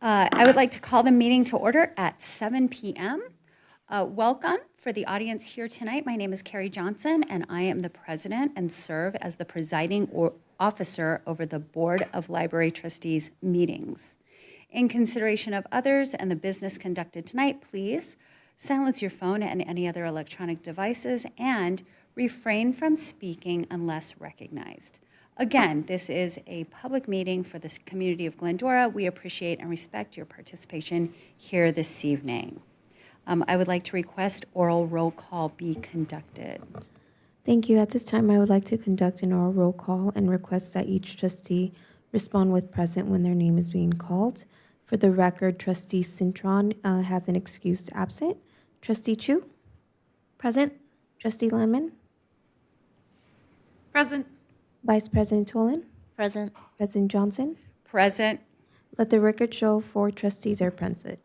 I would like to call the meeting to order at 7 p.m. Welcome for the audience here tonight. My name is Carrie Johnson, and I am the president and serve as the presiding officer over the Board of Library Trustees meetings. In consideration of others and the business conducted tonight, please silence your phone and any other electronic devices and refrain from speaking unless recognized. Again, this is a public meeting for the community of Glendora. We appreciate and respect your participation here this evening. I would like to request oral roll call be conducted. Thank you. At this time, I would like to conduct an oral roll call and request that each trustee respond with present when their name is being called. For the record, Trustee Cintron has an excused absent. Trustee Chu? Present. Trustee Lemon? Present. Vice President Tolan? Present. President Johnson? Present. Let the record show 4 trustees are present.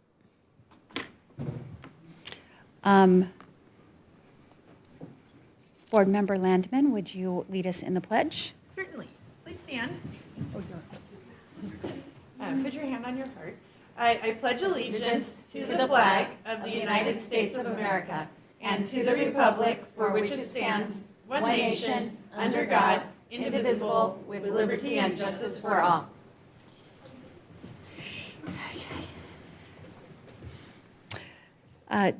Board Member Landman, would you lead us in the pledge? Certainly. Please stand. Put your hand on your heart. I pledge allegiance to the flag of the United States of America and to the republic for which it stands, one nation, under God, indivisible, with liberty and justice for all.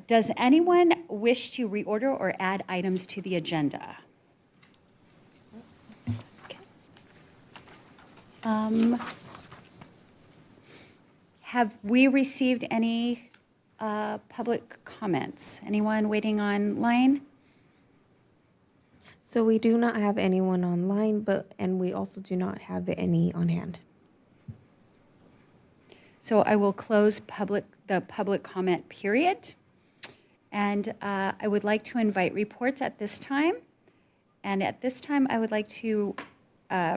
Does anyone wish to reorder or add items to the agenda? Okay. Have we received any public comments? Anyone waiting online? So we do not have anyone online, and we also do not have any on hand. So I will close the public comment period. And I would like to invite reports at this time. And at this time, I would like to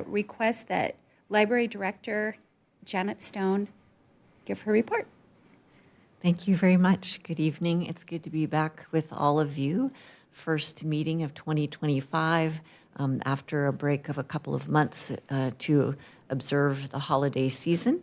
request that Library Director Janet Stone give her report. Thank you very much. Good evening. It's good to be back with all of you. First meeting of 2025 after a break of a couple of months to observe the holiday season.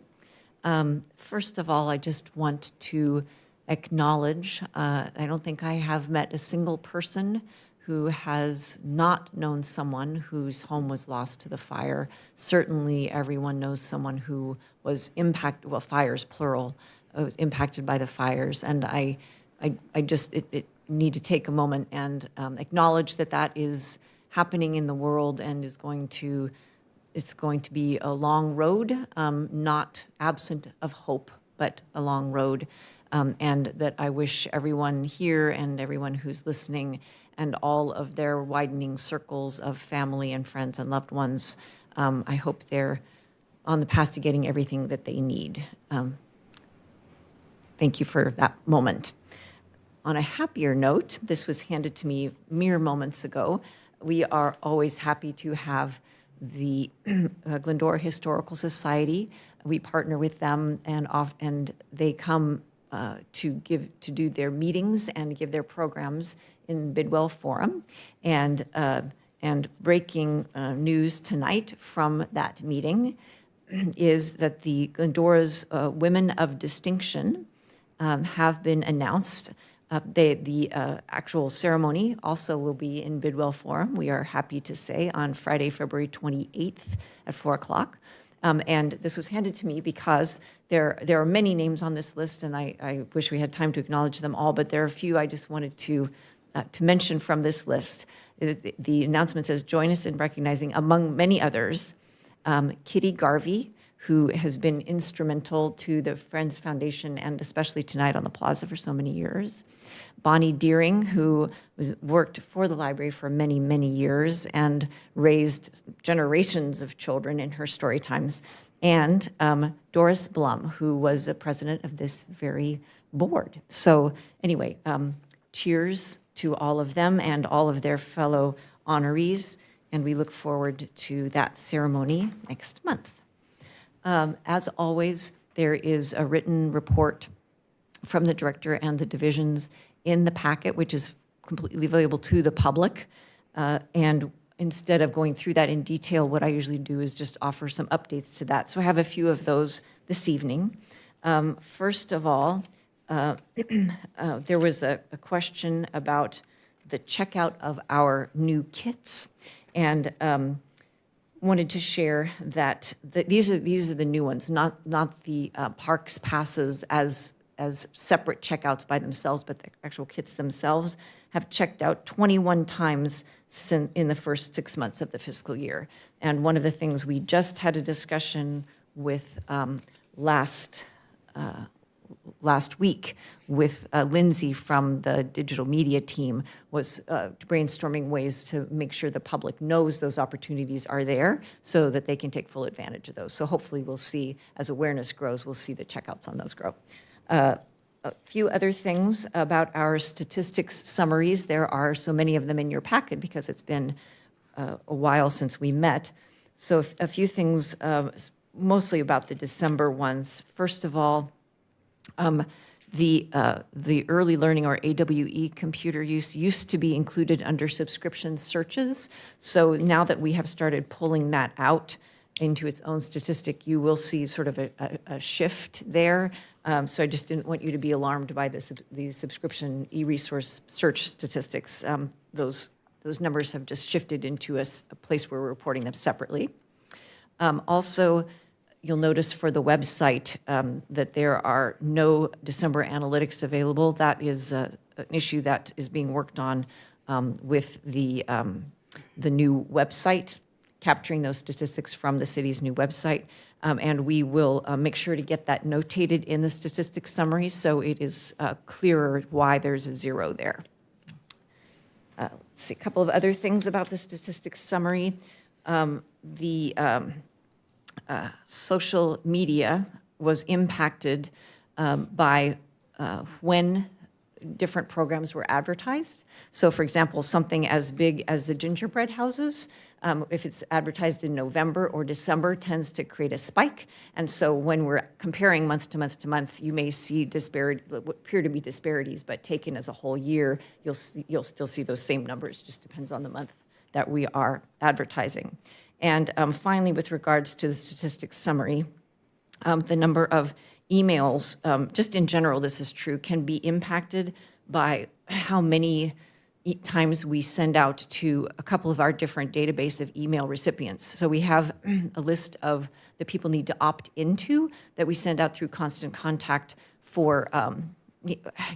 First of all, I just want to acknowledge, I don't think I have met a single person who has not known someone whose home was lost to the fire. Certainly everyone knows someone who was impacted, well, fires plural, was impacted by the fires. And I just need to take a moment and acknowledge that that is happening in the world and it's going to be a long road, not absent of hope, but a long road. And that I wish everyone here and everyone who's listening and all of their widening circles of family and friends and loved ones, I hope they're on the path to getting everything that they need. Thank you for that moment. On a happier note, this was handed to me mere moments ago. We are always happy to have the Glendora Historical Society. We partner with them, and they come to do their meetings and give their programs in Bidwell Forum. And breaking news tonight from that meeting is that the Glendora's Women of Distinction have been announced. The actual ceremony also will be in Bidwell Forum, we are happy to say, on Friday, February 28th at 4 o'clock. And this was handed to me because there are many names on this list, and I wish we had time to acknowledge them all, but there are a few I just wanted to mention from this list. The announcement says, join us in recognizing, among many others, Kitty Garvey, who has been instrumental to the Friends Foundation and especially tonight on the plaza for so many years. Bonnie Deering, who worked for the library for many, many years and raised generations of children in her story times. And Doris Blum, who was a president of this very board. So anyway, cheers to all of them and all of their fellow honorees. And we look forward to that ceremony next month. As always, there is a written report from the director and the divisions in the packet, which is completely available to the public. And instead of going through that in detail, what I usually do is just offer some updates to that. So I have a few of those this evening. First of all, there was a question about the checkout of our new kits, and wanted to share that these are the new ones, not the parks passes as separate checkouts by themselves, but the actual kits themselves have checked out 21 times in the first 6 months of the fiscal year. And one of the things we just had a discussion with last week with Lindsay from the digital media team was brainstorming ways to make sure the public knows those opportunities are there so that they can take full advantage of those. So hopefully we'll see, as awareness grows, we'll see the checkouts on those grow. A few other things about our statistics summaries. There are so many of them in your packet because it's been a while since we met. So a few things, mostly about the December ones. First of all, the early learning, or AWE computer use, used to be included under subscription searches. So now that we have started pulling that out into its own statistic, you will see sort of a shift there. So I just didn't want you to be alarmed by these subscription e-resource search statistics. Those numbers have just shifted into a place where we're reporting them separately. Also, you'll notice for the website that there are no December analytics available. That is an issue that is being worked on with the new website, capturing those statistics from the city's new website. And we will make sure to get that notated in the statistics summary so it is clearer why there's a 0 there. Let's see, a couple of other things about the statistics summary. Social media was impacted by when different programs were advertised. So for example, something as big as the gingerbread houses, if it's advertised in November or December, tends to create a spike. And so when we're comparing month to month to month, you may see what appear to be disparities, but taken as a whole year, you'll still see those same numbers. It just depends on the month that we are advertising. And finally, with regards to the statistics summary, the number of emails, just in general, this is true, can be impacted by how many times we send out to a couple of our different database of email recipients. So we have a list of the people need to opt into that we send out through Constant Contact for, I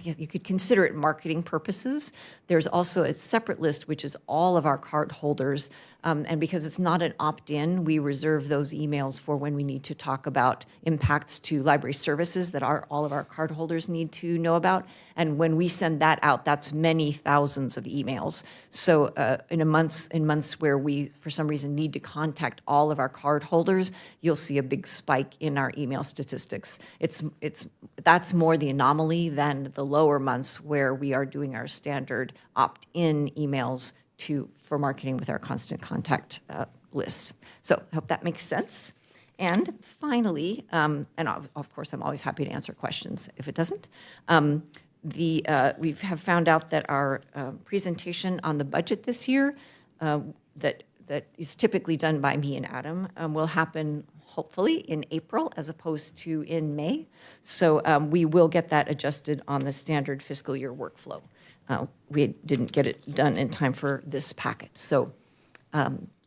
guess you could consider it marketing purposes. There's also a separate list, which is all of our card holders. And because it's not an opt-in, we reserve those emails for when we need to talk about impacts to library services that all of our card holders need to know about. And when we send that out, that's many thousands of emails. So in months where we, for some reason, need to contact all of our card holders, you'll see a big spike in our email statistics. That's more the anomaly than the lower months where we are doing our standard opt-in emails for marketing with our Constant Contact list. So I hope that makes sense. And finally, and of course, I'm always happy to answer questions if it doesn't. We have found out that our presentation on the budget this year, that is typically done by me and Adam, will happen hopefully in April as opposed to in May. So we will get that adjusted on the standard fiscal year workflow. We didn't get it done in time for this packet. So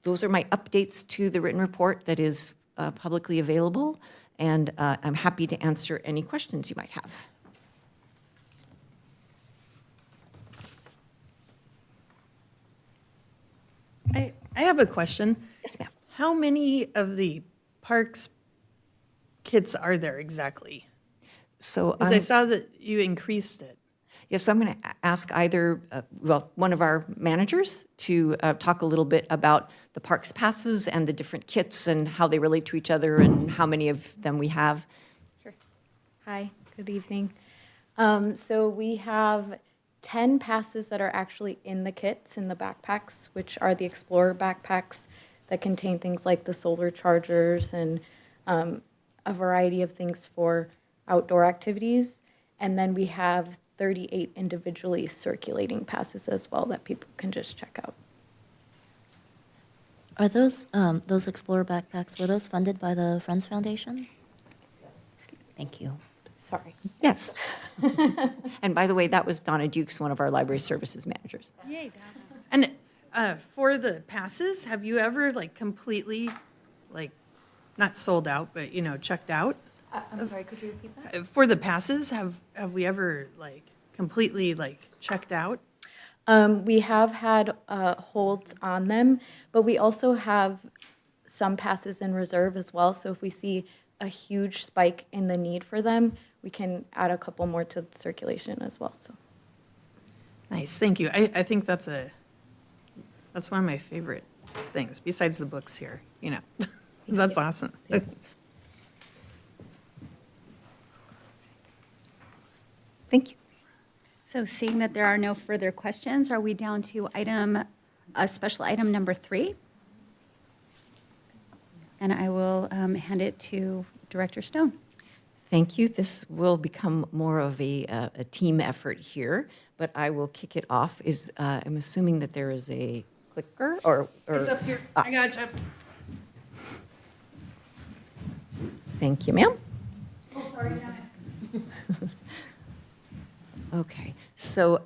those are my updates to the written report that is publicly available, and I'm happy to answer any questions you might have. I have a question. Yes, ma'am. How many of the parks kits are there exactly? So Because I saw that you increased it. yes, so I'm going to ask either, one of our managers to talk a little bit about the parks passes and the different kits and how they relate to each other and how many of them we have. Sure. Hi, good evening. So we have 10 passes that are actually in the kits, in the backpacks, which are the Explorer backpacks that contain things like the solar chargers and a variety of things for outdoor activities. And then we have 38 individually circulating passes as well that people can just check out. Are those Explorer backpacks, were those funded by the Friends Foundation? Yes. Thank you. Sorry. Yes. And by the way, that was Donna Dukes, one of our library services managers. Yay, And for the passes, have you ever like completely, like, not sold out, but, you know, checked out? I'm sorry, could you repeat that? For the passes, have we ever like completely like checked out? We have had holds on them, but we also have some passes in reserve as well. So if we see a huge spike in the need for them, we can add a couple more to circulation as well, so. Nice, thank you. I think that's one of my favorite things, besides the books here, you know. That's awesome. Thank you. So seeing that there are no further questions, are we down to special item number 3? And I will hand it to Director Stone. Thank you. This will become more of a team effort here, but I will kick it off. I'm assuming that there is a clicker or. It's up here. I gotcha. Thank you, ma'am. Oh, sorry, Janice. Okay, so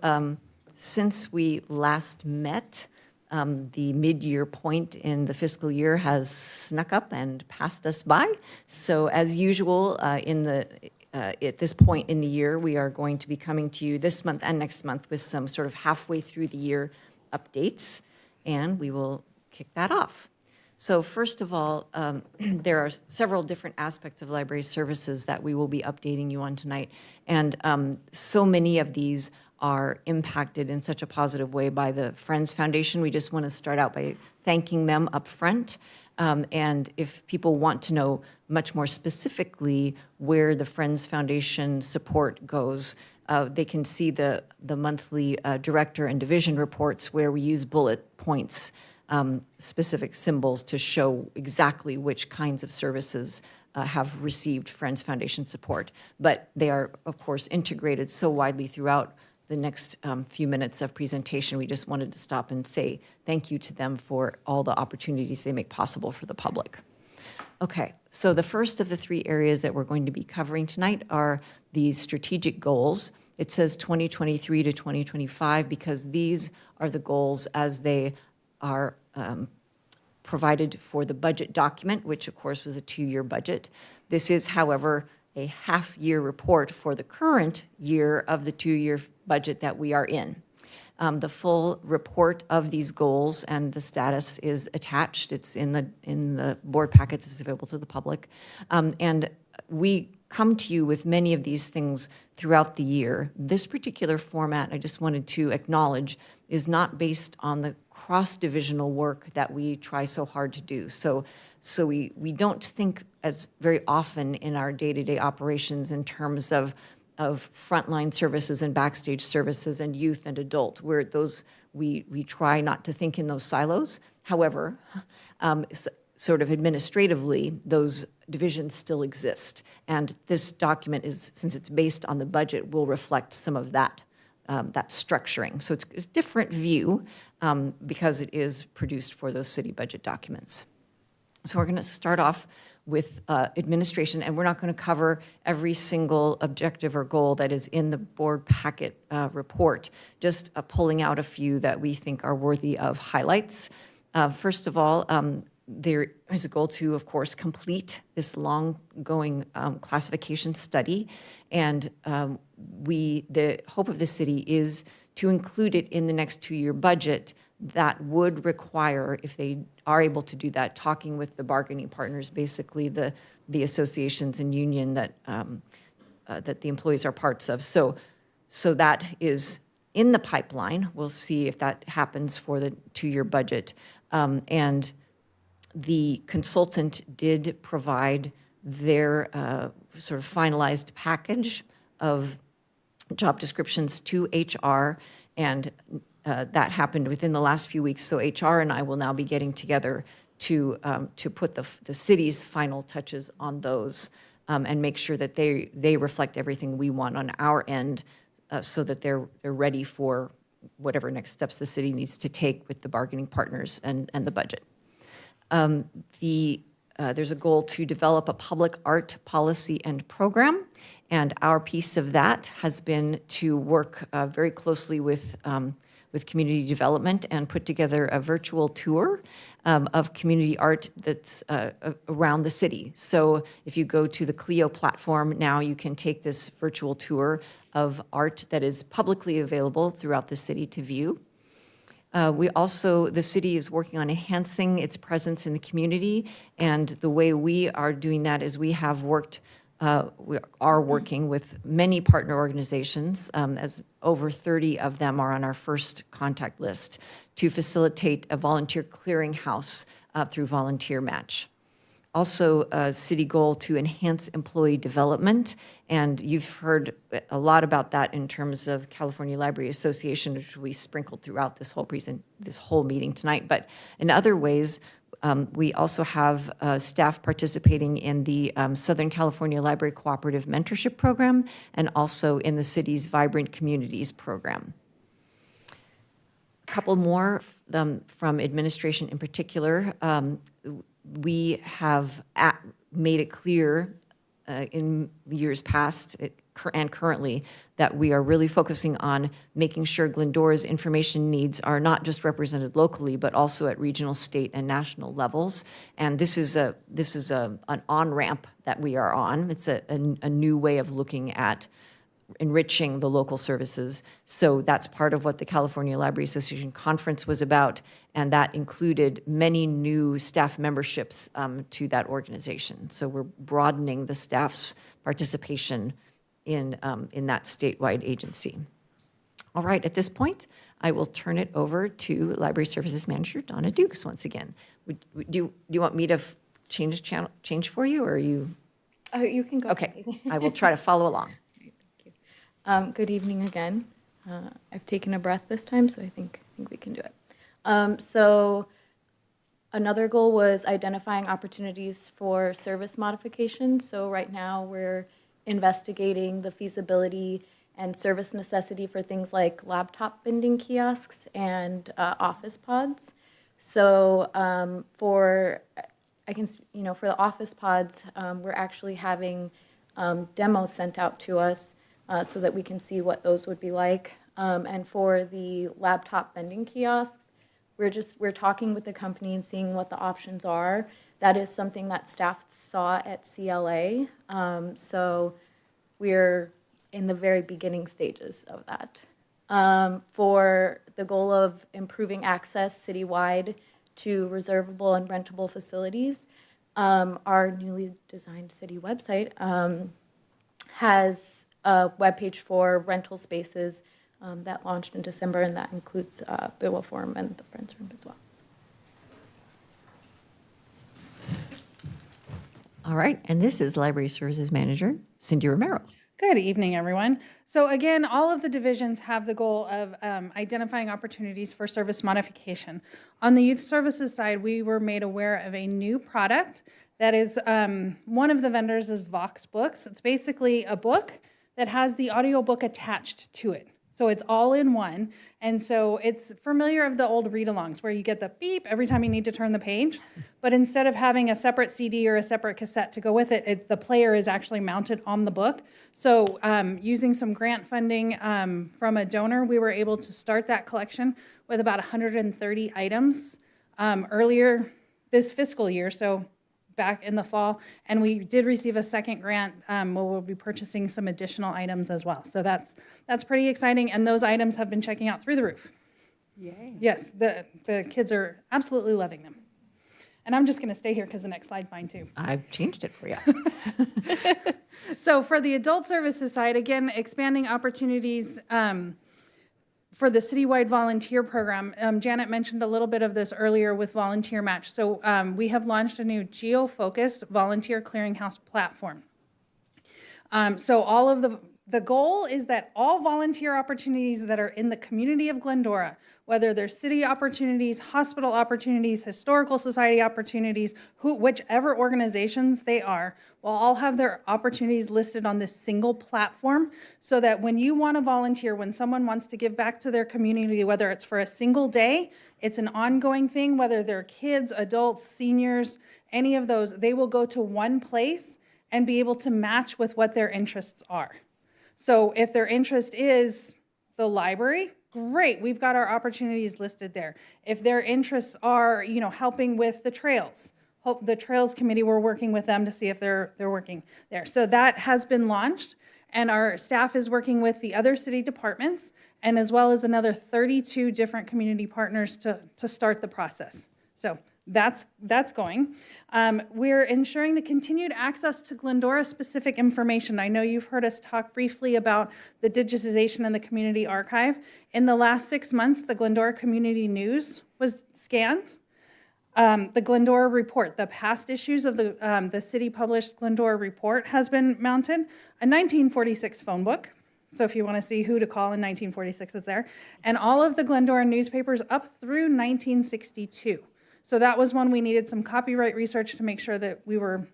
since we last met, the mid-year point in the fiscal year has snuck up and passed us by. So as usual, at this point in the year, we are going to be coming to you this month and next month with some sort of halfway through the year updates, and we will kick that off. So first of all, there are several different aspects of library services that we will be updating you on tonight. And so many of these are impacted in such a positive way by the Friends Foundation. We just want to start out by thanking them up front. And if people want to know much more specifically where the Friends Foundation support goes, they can see the monthly director and division reports where we use bullet points, specific symbols to show exactly which kinds of services have received Friends Foundation support. But they are, of course, integrated so widely throughout the next few minutes of presentation. We just wanted to stop and say thank you to them for all the opportunities they make possible for the public. Okay, so the first of the 3 areas that we're going to be covering tonight are the strategic goals. It says 2023 to 2025 because these are the goals as they are provided for the budget document, which of course was a 2-year budget. This is, however, a half-year report for the current year of the 2-year budget that we are in. The full report of these goals and the status is attached. It's in the board packet that's available to the public. And we come to you with many of these things throughout the year. This particular format, I just wanted to acknowledge, is not based on the cross-divisional work that we try so hard to do. So we don't think as very often in our day-to-day operations in terms of frontline services and backstage services and youth and adult, where those we try not to think in those silos. However, sort of administratively, those divisions still exist. And this document is, since it's based on the budget, will reflect some of that structuring. So it's a different view because it is produced for those city budget documents. So we're going to start off with administration, and we're not going to cover every single objective or goal that is in the board packet report, just pulling out a few that we think are worthy of highlights. First of all, there is a goal to, of course, complete this long-going classification study, and the hope of the city is to include it in the next 2-year budget. That would require, if they are able to do that, talking with the bargaining partners, basically the associations and union that the employees are parts of. So that is in the pipeline. We'll see if that happens for the 2-year budget. And the consultant did provide their sort of finalized package of job descriptions to HR, and that happened within the last few weeks. So HR and I will now be getting together to put the city's final touches on those and make sure that they reflect everything we want on our end, so that they're ready for whatever next steps the city needs to take with the bargaining partners and the budget. The there's a goal to develop a public art policy and program. And our piece of that has been to work very closely with community development and put together a virtual tour of community art that's around the city. So if you go to the Clio platform now, you can take this virtual tour of art that is publicly available throughout the city to view. The city is working on enhancing its presence in the community, and the way we are doing that is we are working with many partner organizations, as over 30 of them are on our first contact list, to facilitate a volunteer clearinghouse through Volunteer Match. Also, a city goal to enhance employee development, and you've heard a lot about that in terms of California Library Association, which we sprinkled throughout this whole meeting tonight. But in other ways, we also have staff participating in the Southern California Library Cooperative Mentorship Program and also in the city's Vibrant Communities Program. A couple more from administration in particular. We have made it clear in years past and currently that we are really focusing on making sure Glendora's information needs are not just represented locally, but also at regional, state, and national levels. And this is an on-ramp that we are on. It's a new way of looking at enriching the local services. So that's part of what the California Library Association Conference was about, and that included many new staff memberships to that organization. So we're broadening the staff's participation in that statewide agency. All right, at this point, I will turn it over to Library Services Manager Donna Dukes once again. Do you want me to change for you, or are you? You can go. Okay, I will try to follow along. Good evening again. I've taken a breath this time, so I think we can do it. So another goal was identifying opportunities for service modifications. So right now we're investigating the feasibility and service necessity for things like laptop vending kiosks and office pods. So for the office pods, we're actually having demos sent out to us so that we can see what those would be like. And for the laptop vending kiosks, we're talking with the company and seeing what the options are. That is something that staff saw at CLA. So we're in the very beginning stages of that. For the goal of improving access citywide to reservable and rentable facilities, our newly designed city website has a webpage for rental spaces that launched in December, and that includes Bidwell Forum and the Friends Room as well. All right, and this is Library Services Manager Cindy Romero. Good evening, everyone. So again, all of the divisions have the goal of identifying opportunities for service modification. On the youth services side, we were made aware of a new product that is, one of the vendors is Vox Books. It's basically a book that has the audiobook attached to it. So it's all in one. And so it's familiar of the old read-alongs where you get the beep every time you need to turn the page. But instead of having a separate CD or a separate cassette to go with it, the player is actually mounted on the book. So using some grant funding from a donor, we were able to start that collection with about 130 items earlier this fiscal year. So back in the fall, and we did receive a second grant where we'll be purchasing some additional items as well. So that's pretty exciting, and those items have been checking out through the roof. Yay. Yes, the kids are absolutely loving them. And I'm just going to stay here because the next slide's mine too. I've changed it for you. So for the adult services side, again, expanding opportunities for the citywide volunteer program. Janet mentioned a little bit of this earlier with Volunteer Match. So we have launched a new geo-focused volunteer clearinghouse platform. So all of the the goal is that all volunteer opportunities that are in the community of Glendora, whether they're city opportunities, hospital opportunities, historical society opportunities, whichever organizations they are, will all have their opportunities listed on this single platform, so that when you want to volunteer, when someone wants to give back to their community, whether it's for a single day, it's an ongoing thing, whether they're kids, adults, seniors, any of those, they will go to one place and be able to match with what their interests are. So if their interest is the library, great, we've got our opportunities listed there. If their interests are, helping with the trails, the Trails Committee, we're working with them to see if they're working there. So that has been launched, and our staff is working with the other city departments, and as well as another 32 different community partners to start the process. So that's going. We're ensuring the continued access to Glendora-specific information. I know you've heard us talk briefly about the digitization in the community archive. In the last 6 months, the Glendora Community News was scanned. The Glendora Report, the past issues of the city-published Glendora Report has been mounted. A 1946 phone book, so if you want to see who to call in 1946, it's there. And all of the Glendora newspapers up through 1962. So that was when we needed some copyright research to make sure that we were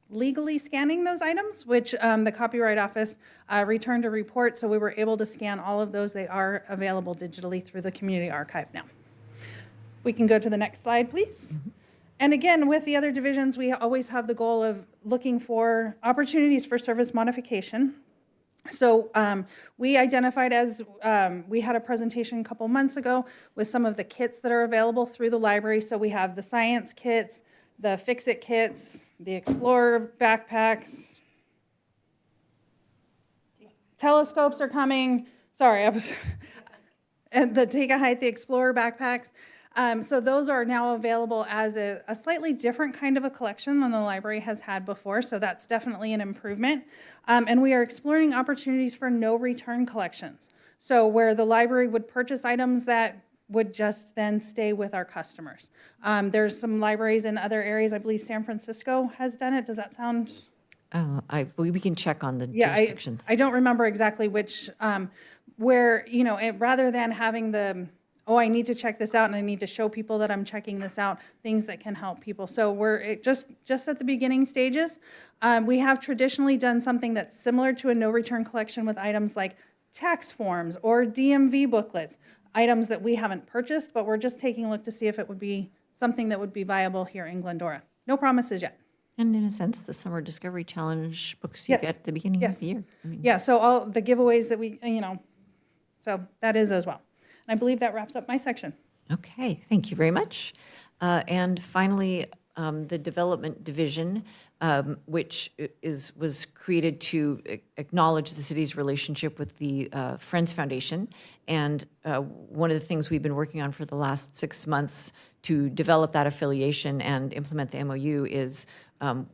legally scanning those items, which the Copyright Office returned a report, so we were able to scan all of those. They are available digitally through the Community Archive now. We can go to the next slide, please. And again, with the other divisions, we always have the goal of looking for opportunities for service modification. So we identified, as we had a presentation a couple months ago with some of the kits that are available through the library. So we have the science kits, the Fix-It kits, the Explorer backpacks. Telescopes are coming. Sorry, and the Take a Hike, the Explorer backpacks. So those are now available as a slightly different kind of a collection than the library has had before, so that's definitely an improvement. And we are exploring opportunities for no return collections. So where the library would purchase items that would just then stay with our customers. There's some libraries in other areas, I believe San Francisco has done it. Does that sound? We can check on the jurisdictions. I don't remember exactly which, where, rather than having I need to check this out and I need to show people that I'm checking this out, things that can help people. So we're just at the beginning stages. We have traditionally done something that's similar to a no return collection with items like tax forms or DMV booklets, items that we haven't purchased, but we're just taking a look to see if it would be something that would be viable here in Glendora. No promises yet. And in a sense, the Summer Discovery Challenge books you get at the beginning of the year. Yeah, so all the giveaways that we, so that is as well. And I believe that wraps up my section. Okay, thank you very much. And finally, the Development Division, which was created to acknowledge the city's relationship with the Friends Foundation. And one of the things we've been working on for the last 6 months to develop that affiliation and implement the MOU is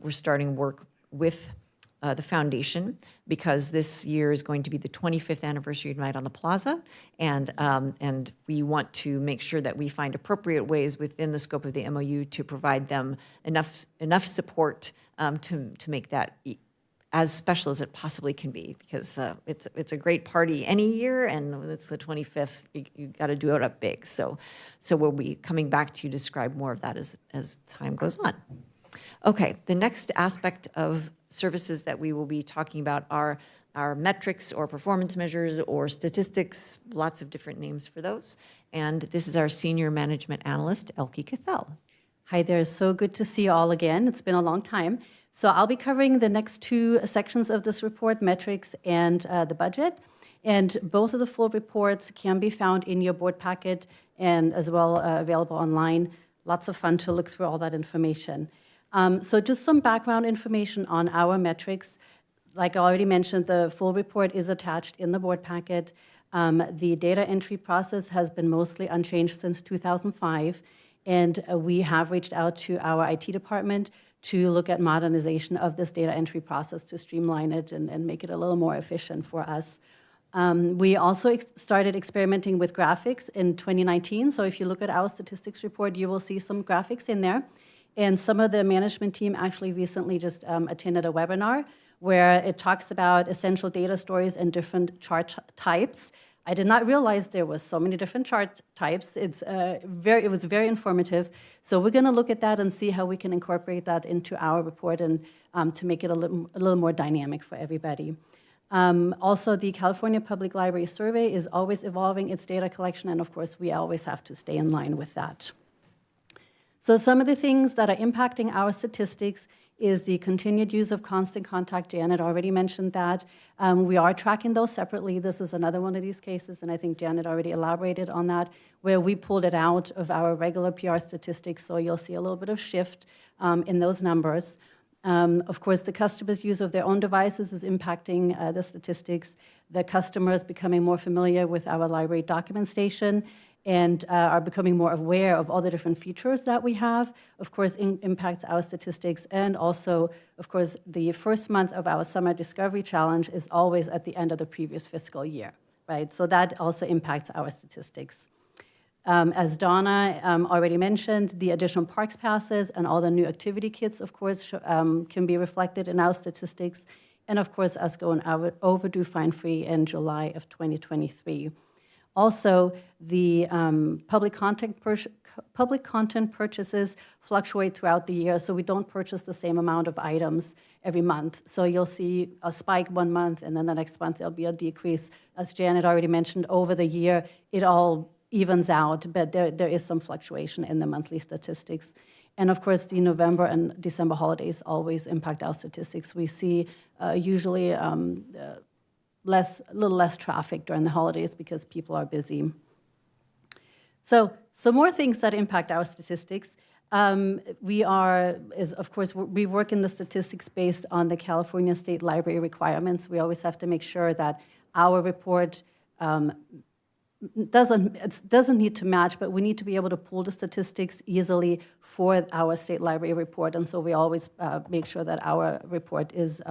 we're starting work with the foundation, because this year is going to be the 25th anniversary of Night on the Plaza, and we want to make sure that we find appropriate ways within the scope of the MOU to provide them enough support to make that as special as it possibly can be, because it's a great party any year, and it's the 25th. You got to do it up big. So we'll be coming back to you to describe more of that as time goes on. Okay, the next aspect of services that we will be talking about are our metrics or performance measures or statistics, lots of different names for those. And this is our senior management analyst, Elke Cathell. Hi there, so good to see you all again. It's been a long time. So I'll be covering the next two sections of this report, metrics and the budget. And both of the full reports can be found in your board packet and as well available online. Lots of fun to look through all that information. So just some background information on our metrics. Like I already mentioned, the full report is attached in the board packet. The data entry process has been mostly unchanged since 2005, and we have reached out to our IT department to look at modernization of this data entry process to streamline it and make it a little more efficient for us. We also started experimenting with graphics in 2019, so if you look at our statistics report, you will see some graphics in there. And some of the management team actually recently just attended a webinar where it talks about essential data stories and different chart types. I did not realize there was so many different chart types. It was very informative. So we're going to look at that and see how we can incorporate that into our report and to make it a little more dynamic for everybody. Also, the California Public Library Survey is always evolving its data collection, and of course, we always have to stay in line with that. So some of the things that are impacting our statistics is the continued use of constant contact. Janet already mentioned that. We are tracking those separately. This is another one of these cases, and I think Janet already elaborated on that, where we pulled it out of our regular PR statistics, so you'll see a little bit of shift in those numbers. Of course, the customers' use of their own devices is impacting the statistics. The customers becoming more familiar with our library document station and are becoming more aware of all the different features that we have, of course, impacts our statistics. And also, of course, the first month of our Summer Discovery Challenge is always at the end of the previous fiscal year, right? So that also impacts our statistics. As Donna already mentioned, the additional parks passes and all the new activity kits, of course, can be reflected in our statistics. And of course, us going overdue fine-free in July of 2023. Also, the public content purchases fluctuate throughout the year, so we don't purchase the same amount of items every month. So you'll see a spike one month, and then the next month there'll be a decrease. As Janet already mentioned, over the year, it all evens out, but there is some fluctuation in the monthly statistics. And of course, the November and December holidays always impact our statistics. We see usually a little less traffic during the holidays because people are busy. So some more things that impact our statistics. We work in the statistics based on the California State Library requirements. We always have to make sure that our report doesn't need to match, but we need to be able to pull the statistics easily for our state library report. And so we always make sure that our report is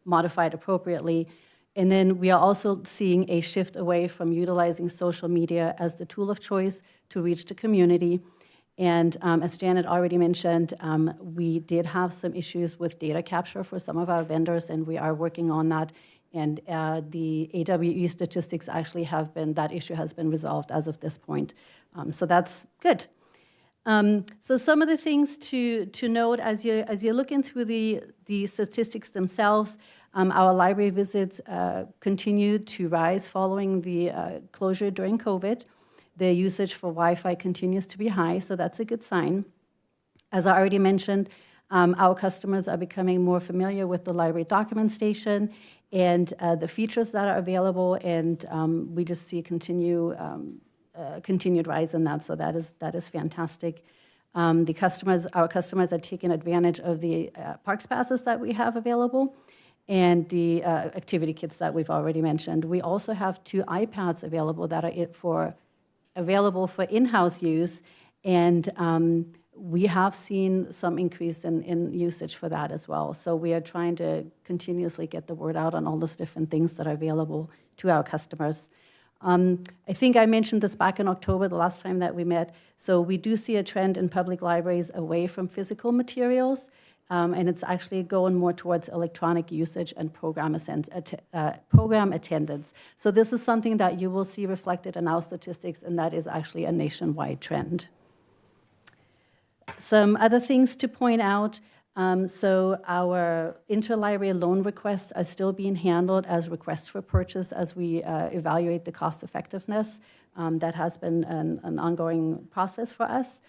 modified appropriately. And then we are also seeing a shift away from utilizing social media as the tool of choice to reach the community. And as Janet already mentioned, we did have some issues with data capture for some of our vendors, and we are working on that. And the AWE statistics actually that issue has been resolved as of this point. So that's good. So some of the things to note as you're looking through the statistics themselves, our library visits continue to rise following the closure during COVID. The usage for Wi-Fi continues to be high, so that's a good sign. As I already mentioned, our customers are becoming more familiar with the library document station and the features that are available, and we just see continued rise in that, so that is fantastic. Our customers are taking advantage of the parks passes that we have available and the activity kits that we've already mentioned. We also have 2 iPads available that are available for in-house use, and we have seen some increase in usage for that as well. So we are trying to continuously get the word out on all those different things that are available to our customers. I think I mentioned this back in October, the last time that we met. So we do see a trend in public libraries away from physical materials, and it's actually going more towards electronic usage and program attendance. So this is something that you will see reflected in our statistics, and that is actually a nationwide trend. Some other things to point out. So our interlibrary loan requests are still being handled as requests for purchase as we evaluate the cost effectiveness. That has been an ongoing process for us.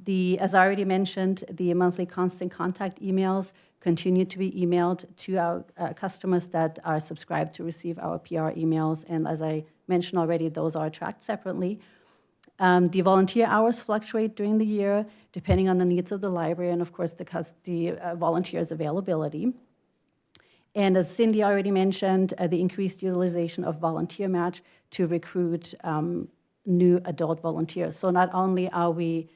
As I already mentioned, the monthly constant contact emails continue to be emailed to our customers that are subscribed to receive our PR emails. And as I mentioned already, those are tracked separately. The volunteer hours fluctuate during the year, depending on the needs of the library and, of course, the volunteers' availability. And as Cindy already mentioned, the increased utilization of volunteer match to recruit new adult volunteers. So not only are we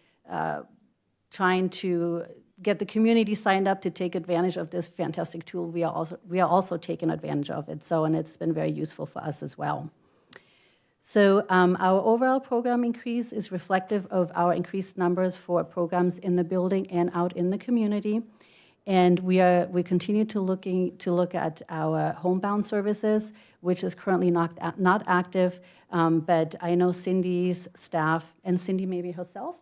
trying to get the community signed up to take advantage of this fantastic tool, we are also taking advantage of it. And it's been very useful for us as well. So our overall program increase is reflective of our increased numbers for programs in the building and out in the community. And we continue to look at our homebound services, which is currently not active. But I know Cindy's staff, and Cindy maybe herself,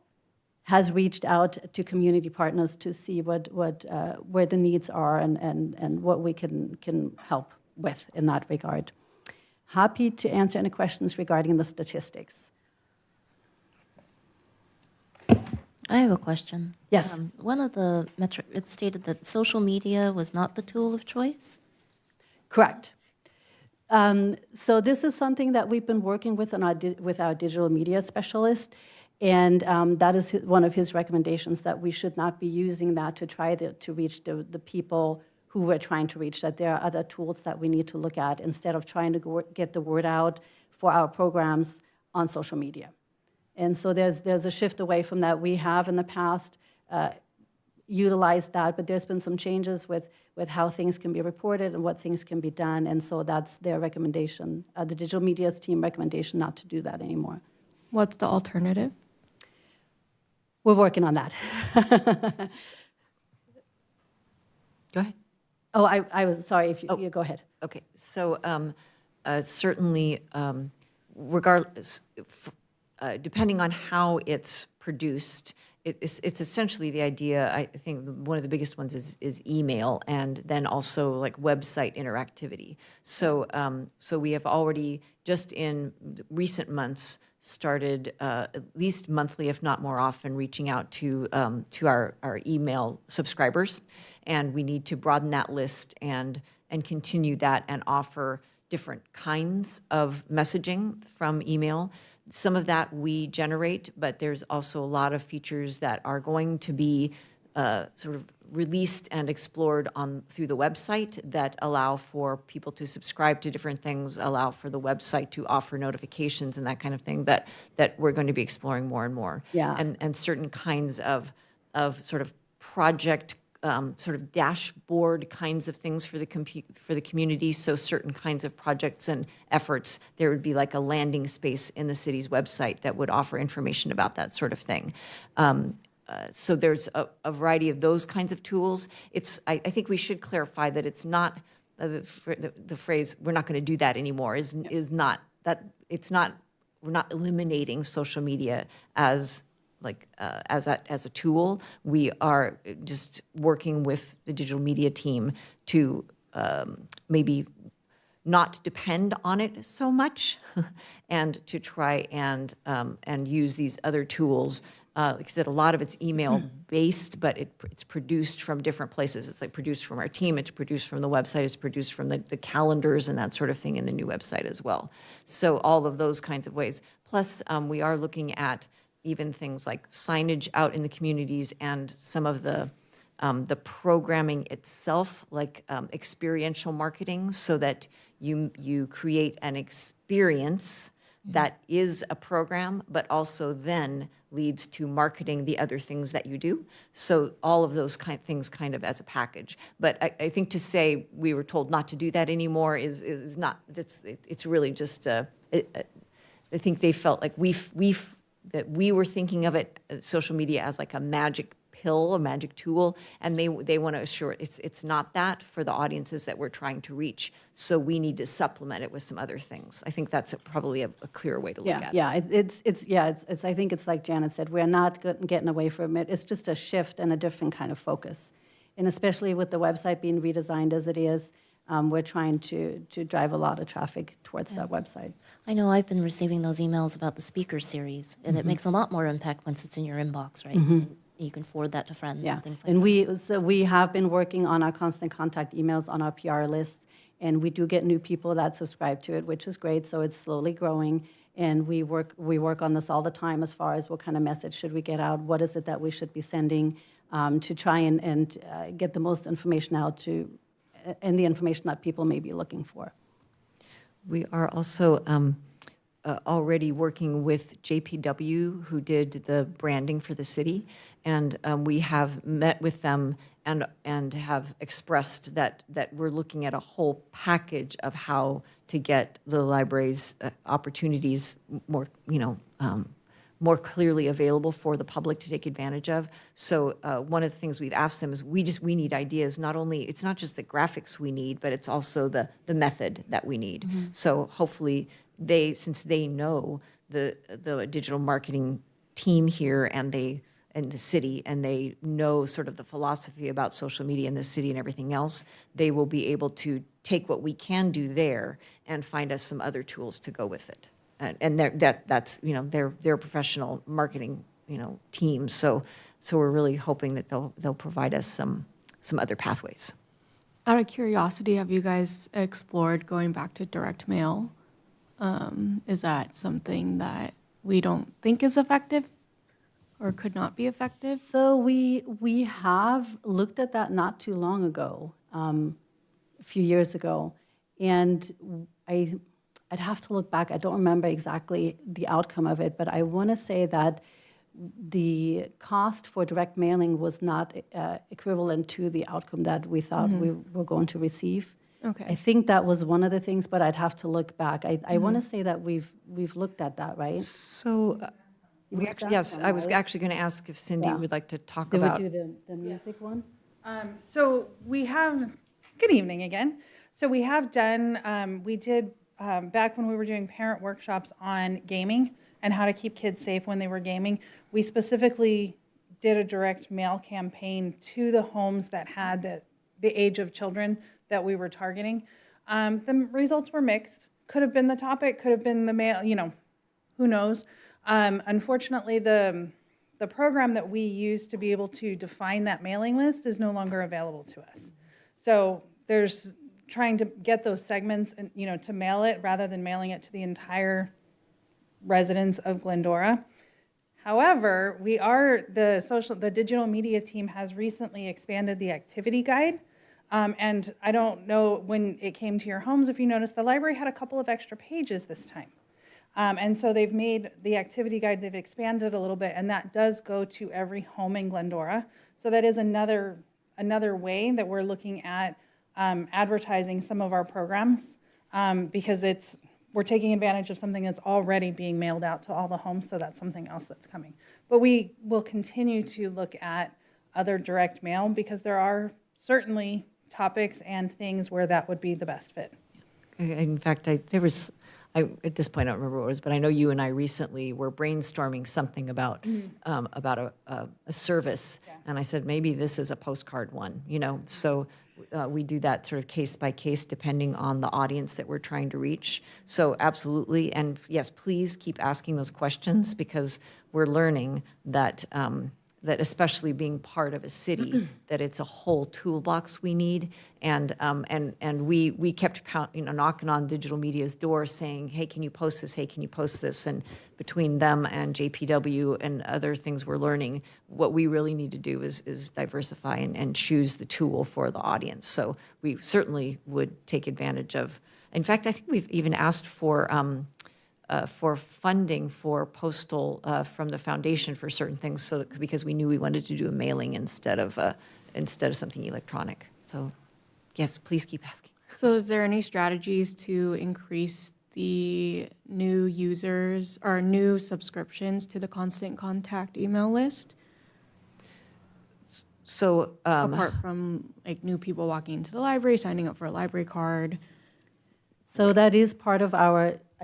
has reached out to community partners to see where the needs are and what we can help with in that regard. Happy to answer any questions regarding the statistics. I have a question. Yes. One of the metric, it stated that social media was not the tool of choice. Correct. So this is something that we've been working with with our digital media specialist, and that is one of his recommendations, that we should not be using that to try to reach the people who we're trying to reach, that there are other tools that we need to look at instead of trying to get the word out for our programs on social media. And so there's a shift away from that. We have in the past utilized that, but there's been some changes with how things can be reported and what things can be done, and so that's their recommendation, the digital media's team recommendation, not to do that anymore. What's the alternative? We're working on that. Go ahead. Oh, I was sorry, if you go ahead. Okay, so certainly, regardless, depending on how it's produced, it's essentially the idea. I think one of the biggest ones is email, and then also like website interactivity. So so we have already just in recent months started at least monthly, if not more often, reaching out to our email subscribers, and we need to broaden that list and continue that and offer different kinds of messaging from email. Some of that we generate, but there's also a lot of features that are going to be sort of released and explored through the website that allow for people to subscribe to different things, allow for the website to offer notifications and that kind of thing that we're going to be exploring more and more. Yeah. And certain kinds of sort of project sort of dashboard kinds of things for the community. So certain kinds of projects and efforts, there would be like a landing space in the city's website that would offer information about that sort of thing. So there's a variety of those kinds of tools. I think we should clarify that it's not the phrase "we're not going to do that anymore" is not that. It's not. We're not eliminating social media as a tool. We are just working with the digital media team to maybe not depend on it so much, and to try and use these other tools. Like I said, a lot of it's email-based, but it's produced from different places. It's like produced from our team, it's produced from the website, it's produced from the calendars and that sort of thing in the new website as well. So all of those kinds of ways. Plus, we are looking at even things like signage out in the communities and some of the programming itself, like experiential marketing, so that you create an experience that is a program, but also then leads to marketing the other things that you do. So all of those things kind of as a package. But I think to say we were told not to do that anymore is not, it's really just, I think they felt like that we were thinking of it, social media, as like a magic pill, a magic tool, and they want to assure it's not that for the audiences that we're trying to reach. So we need to supplement it with some other things. I think that's probably a clearer way to look at it. Yeah, it's. I think it's like Janet said, we're not getting away from it. It's just a shift and a different kind of focus, and especially with the website being redesigned as it is, we're trying to drive a lot of traffic towards that website. I know I've been receiving those emails about the speaker series, and it makes a lot more impact once it's in your inbox, right? And you can forward that to friends Yeah, and things like and that. we have been working on our constant contact emails on our PR list, and we do get new people that subscribe to it, which is great. So it's slowly growing, and we work on this all the time as far as what kind of message should we get out, what is it that we should be sending to try and get the most information out to, and the information that people may be looking for. We are also already working with JPW, who did the branding for the city, and we have met with them and have expressed that we're looking at a whole package of how to get the library's opportunities more, more clearly available for the public to take advantage of. So one of the things we've asked them is we need ideas. Not only, it's not just the graphics we need, but it's also the method that we need. So hopefully since they know the digital marketing team here and the city, and they know sort of the philosophy about social media in the city and everything else, they will be able to take what we can do there and find us some other tools to go with it. And that's they're professional marketing team. So we're really hoping that they'll provide us some other pathways. Out of curiosity, have you guys explored going back to direct mail? Is that something that we don't think is effective or could not be effective? So we have looked at that not too long ago, a few years ago, and I'd have to look back. I don't remember exactly the outcome of it, but I want to say that the cost for direct mailing was not equivalent to the outcome that we thought we were going to receive. Okay. I think that was one of the things, but I'd have to look back. I want to say that we've looked at that, right? So we actually, yes, I was actually going to ask if Cindy Yeah. would like to talk Did about. we do the music one? So we have, good evening again. So we have done, we did, back when we were doing parent workshops on gaming and how to keep kids safe when they were gaming, we specifically did a direct mail campaign to the homes that had the age of children that we were targeting. The results were mixed. Could have been the topic, could have been the mail, who knows? Unfortunately, the program that we used to be able to define that mailing list is no longer available to us. So there's trying to get those segments and, to mail it rather than mailing it to the entire residents of Glendora. However, the digital media team has recently expanded the activity guide. And I don't know when it came to your homes, if you noticed, the library had a couple of extra pages this time. And so they've made the activity guide, they've expanded a little bit, and that does go to every home in Glendora. So that is another way that we're looking at advertising some of our programs, because we're taking advantage of something that's already being mailed out to all the homes, so that's something else that's coming. But we will continue to look at other direct mail, because there are certainly topics and things where that would be the best fit. In fact, at this point, I don't remember what it was, but I know you and I recently were brainstorming something about a service, and I said maybe this is a postcard one, So we do that sort of case by case depending on the audience that we're trying to reach. So absolutely, and yes, please keep asking those questions, because we're learning that. That especially being part of a city, that it's a whole toolbox we need, and we kept knocking on digital media's door saying, hey, can you post this? Hey, can you post this? And between them and JPW and other things we're learning, what we really need to do is diversify and choose the tool for the audience. So we certainly would take advantage of. In fact, I think we've even asked for funding for postal from the foundation for certain things, because we knew we wanted to do a mailing instead of something electronic. So, yes, please keep asking. So is there any strategies to increase the new users or new subscriptions to the Constant Contact email list? So Apart from new people walking into the library, signing up for a library card. So that is part of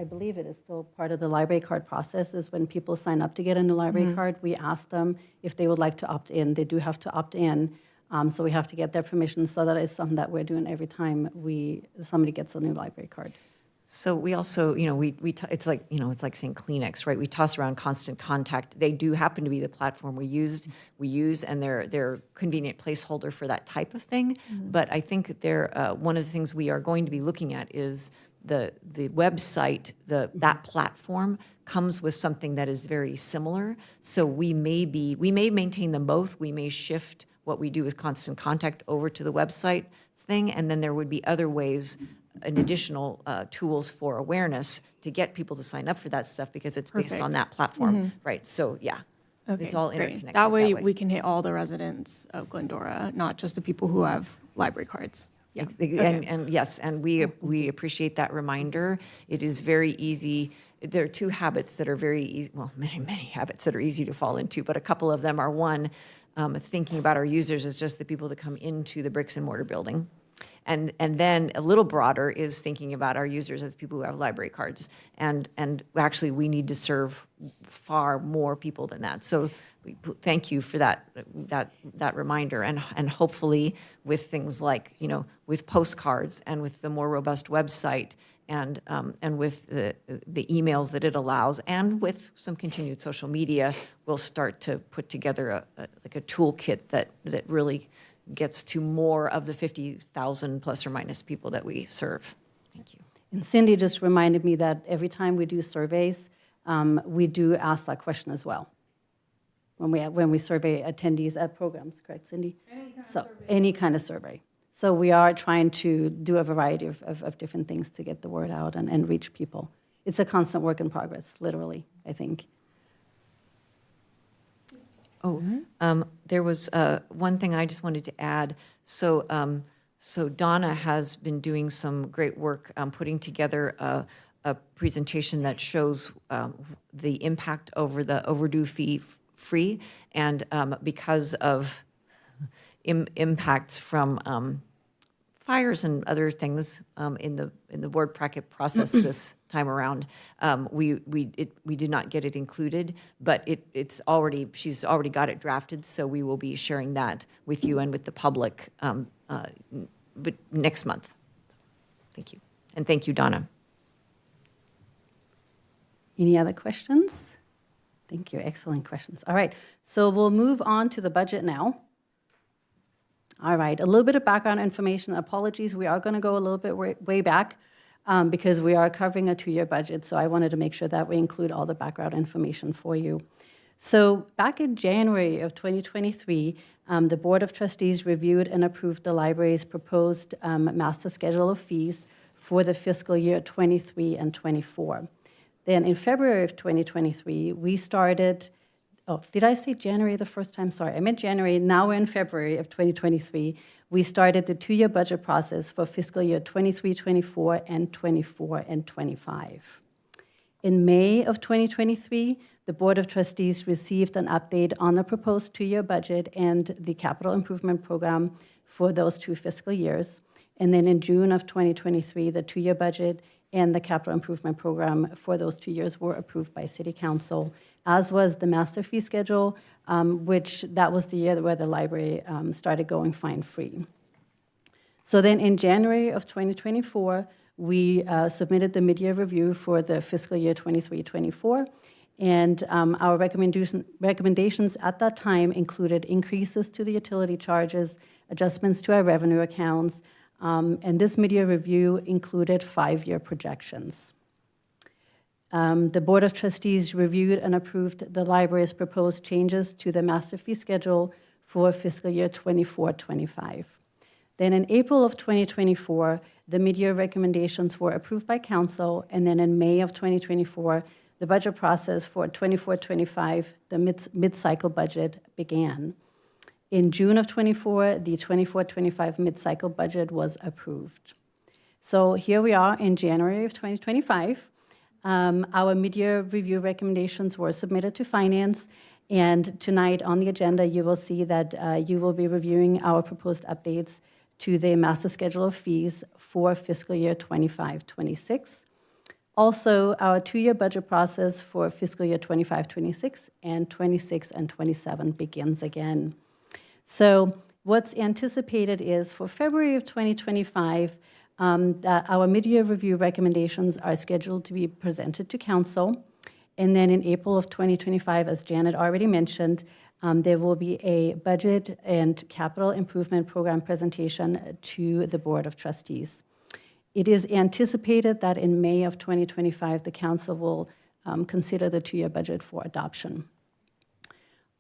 I believe it is still part of the library card process, is when people sign up to get a new library card, we ask them if they would like to opt in. They do have to opt in, so we have to get their permission. So that is something that we're doing every time somebody gets a new library card. So we also, it's like saying Kleenex, right? We toss around Constant Contact. They do happen to be the platform we use, and they're convenient placeholder for that type of thing. But I think that one of the things we are going to be looking at is the website. That platform comes with something that is very similar. So we may maintain them both. We may shift what we do with Constant Contact over to the website thing, and then there would be other ways and additional tools for awareness to get people to sign up for that stuff, because it's based on that platform, right? So yeah, it's all great. interconnected. That way we can hit all the residents of Glendora, not just the people who have library cards. Yeah. And yes, and we appreciate that reminder. It is very easy there are two habits that are very easy, well, many habits that are easy to fall into, but a couple of them are, one, thinking about our users as just the people that come into the bricks and mortar building. And then a little broader is thinking about our users as people who have library cards. And actually, we need to serve far more people than that. So thank you for that reminder. And hopefully with things like, with postcards and with the more robust website and with the emails that it allows, and with some continued social media, we'll start to put together a toolkit that really gets to more of the 50,000 plus or minus people that we serve. Thank you. And Cindy just reminded me that every time we do surveys, we do ask that question as well. When we survey attendees at programs, correct, Cindy? Any kind of survey. So we are trying to do a variety of different things to get the word out and reach people. It's a constant work in progress, literally, I think. There was one thing I just wanted to add. So Donna has been doing some great work putting together a presentation that shows the impact over the overdue fee free, and because of impacts from fires and other things in the board bracket process this time around, we did not get it included, but she's already got it drafted, so we will be sharing that with you and with the public but next month. Thank you, and thank you, Donna. Any other questions? Thank you, excellent questions. All right, so we'll move on to the budget now. All right, a little bit of background information. Apologies, we are going to go a little bit way back because we are covering a 2-year budget, so I wanted to make sure that we include all the background information for you. So back in January of 2023, the Board of Trustees reviewed and approved the library's proposed master schedule of fees for the fiscal year 23 and 24. Then in February of 2023, we started. Oh, did I say January the first time? Sorry, I meant January. Now we're in February of 2023. We started the 2-year budget process for fiscal year 23, 24, and 24 and 25. In May of 2023, the Board of Trustees received an update on the proposed 2-year budget and the capital improvement program for those 2 fiscal years. And then in June of 2023, the 2-year budget and the capital improvement program for those 2 years were approved by City Council, as was the master fee schedule, which that was the year where the library started going fine-free. So then in January of 2024, we submitted the mid-year review for the fiscal year 23-24, and our recommendations at that time included increases to the utility charges, adjustments to our revenue accounts, and this mid-year review included 5-year projections. The Board of Trustees reviewed and approved the library's proposed changes to the master fee schedule for fiscal year 24-25. Then in April of 2024, the mid-year recommendations were approved by Council, and then in May of 2024, the budget process for 24-25, the mid-cycle budget, began. In June of 24, the 24-25 mid-cycle budget was approved. So here we are in January of 2025. Our mid-year review recommendations were submitted to Finance, and tonight on the agenda, you will see that you will be reviewing our proposed updates to the master schedule of fees for fiscal year 25-26. Also, our 2-year budget process for fiscal year 25-26 and 26 and 27 begins again. So what's anticipated is for February of 2025, that our mid-year review recommendations are scheduled to be presented to Council. And then in April of 2025, as Janet already mentioned, there will be a budget and capital improvement program presentation to the Board of Trustees. It is anticipated that in May of 2025, the Council will consider the 2-year budget for adoption.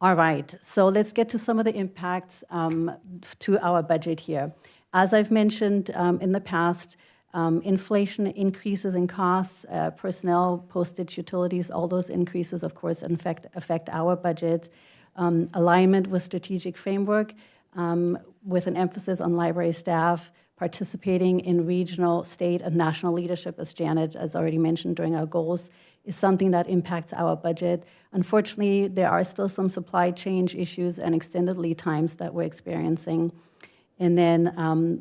All right, so let's get to some of the impacts to our budget here. As I've mentioned in the past, inflation increases in costs, personnel, postage, utilities, all those increases, of course, affect our budget. Alignment with strategic framework with an emphasis on library staff, participating in regional, state, and national leadership, as Janet has already mentioned during our goals, is something that impacts our budget. Unfortunately, there are still some supply chain issues and extended lead times that we're experiencing. And then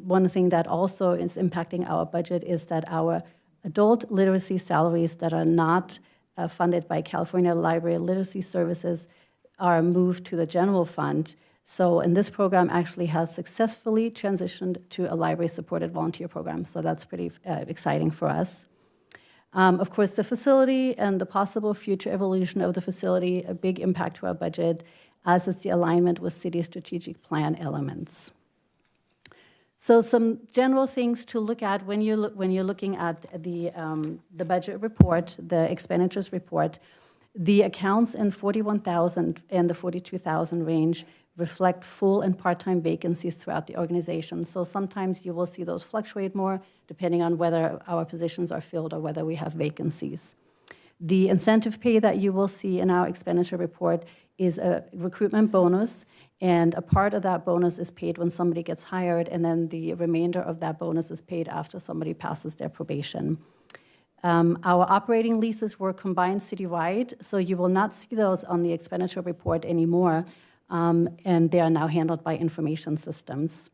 one thing that also is impacting our budget is that our adult literacy salaries that are not funded by California Library Literacy Services are moved to the general fund. So, and this program actually has successfully transitioned to a library-supported volunteer program. So that's pretty exciting for us. Of course, the facility and the possible future evolution of the facility, a big impact to our budget, as is the alignment with city strategic plan elements. So some general things to look at when you're looking at the budget report, the expenditures report. The accounts in 41,000 and the 42,000 range reflect full and part-time vacancies throughout the organization. So sometimes you will see those fluctuate more depending on whether our positions are filled or whether we have vacancies. The incentive pay that you will see in our expenditure report is a recruitment bonus, and a part of that bonus is paid when somebody gets hired, and then the remainder of that bonus is paid after somebody passes their probation. Our operating leases were combined citywide, so you will not see those on the expenditure report anymore, and they are now handled by information systems.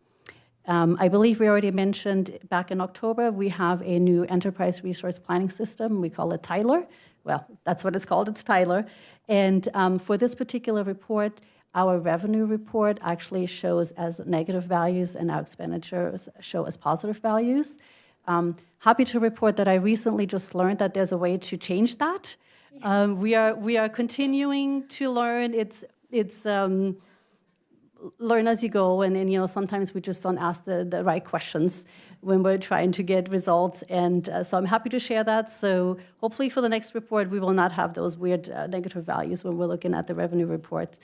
I believe we already mentioned back in October, we have a new enterprise resource planning system. We call it Tyler. Well, that's what it's called, it's Tyler. And for this particular report, our revenue report actually shows as negative values and our expenditures show as positive values. Happy to report that I recently just learned that there's a way to change that. We are continuing to learn. It's learn as you go, and you know, sometimes we just don't ask the right questions when we're trying to get results, and so I'm happy to share that. So hopefully for the next report, we will not have those weird negative values when we're looking at the revenue report.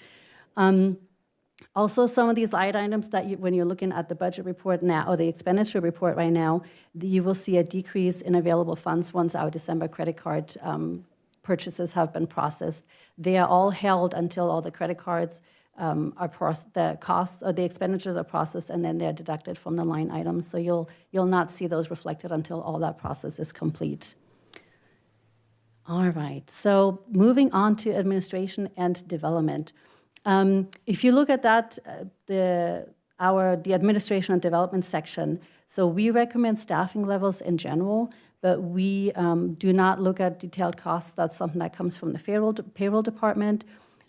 Also, some of these line items that when you're looking at the budget report now, or the expenditure report right now, you will see a decrease in available funds once our December credit card purchases have been processed. They are all held until all the credit cards the costs or the expenditures are processed, and then they're deducted from the line items. So you'll not see those reflected until all that process is complete. All right, so moving on to administration and development. If you look at that, the administration and development section, so we recommend staffing levels in general, but we do not look at detailed costs. That's something that comes from the payroll department.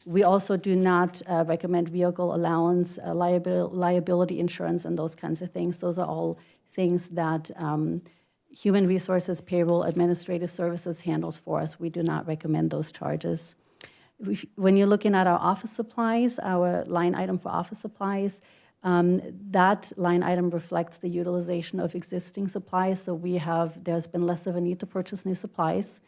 We also do not recommend vehicle allowance, liability insurance, and those kinds of things. Those are all things that Human Resources, Payroll, Administrative Services handles for us. We do not recommend those charges. When you're looking at our office supplies, our line item for office supplies, that line item reflects the utilization of existing supplies. So there's been less of a need to purchase new supplies.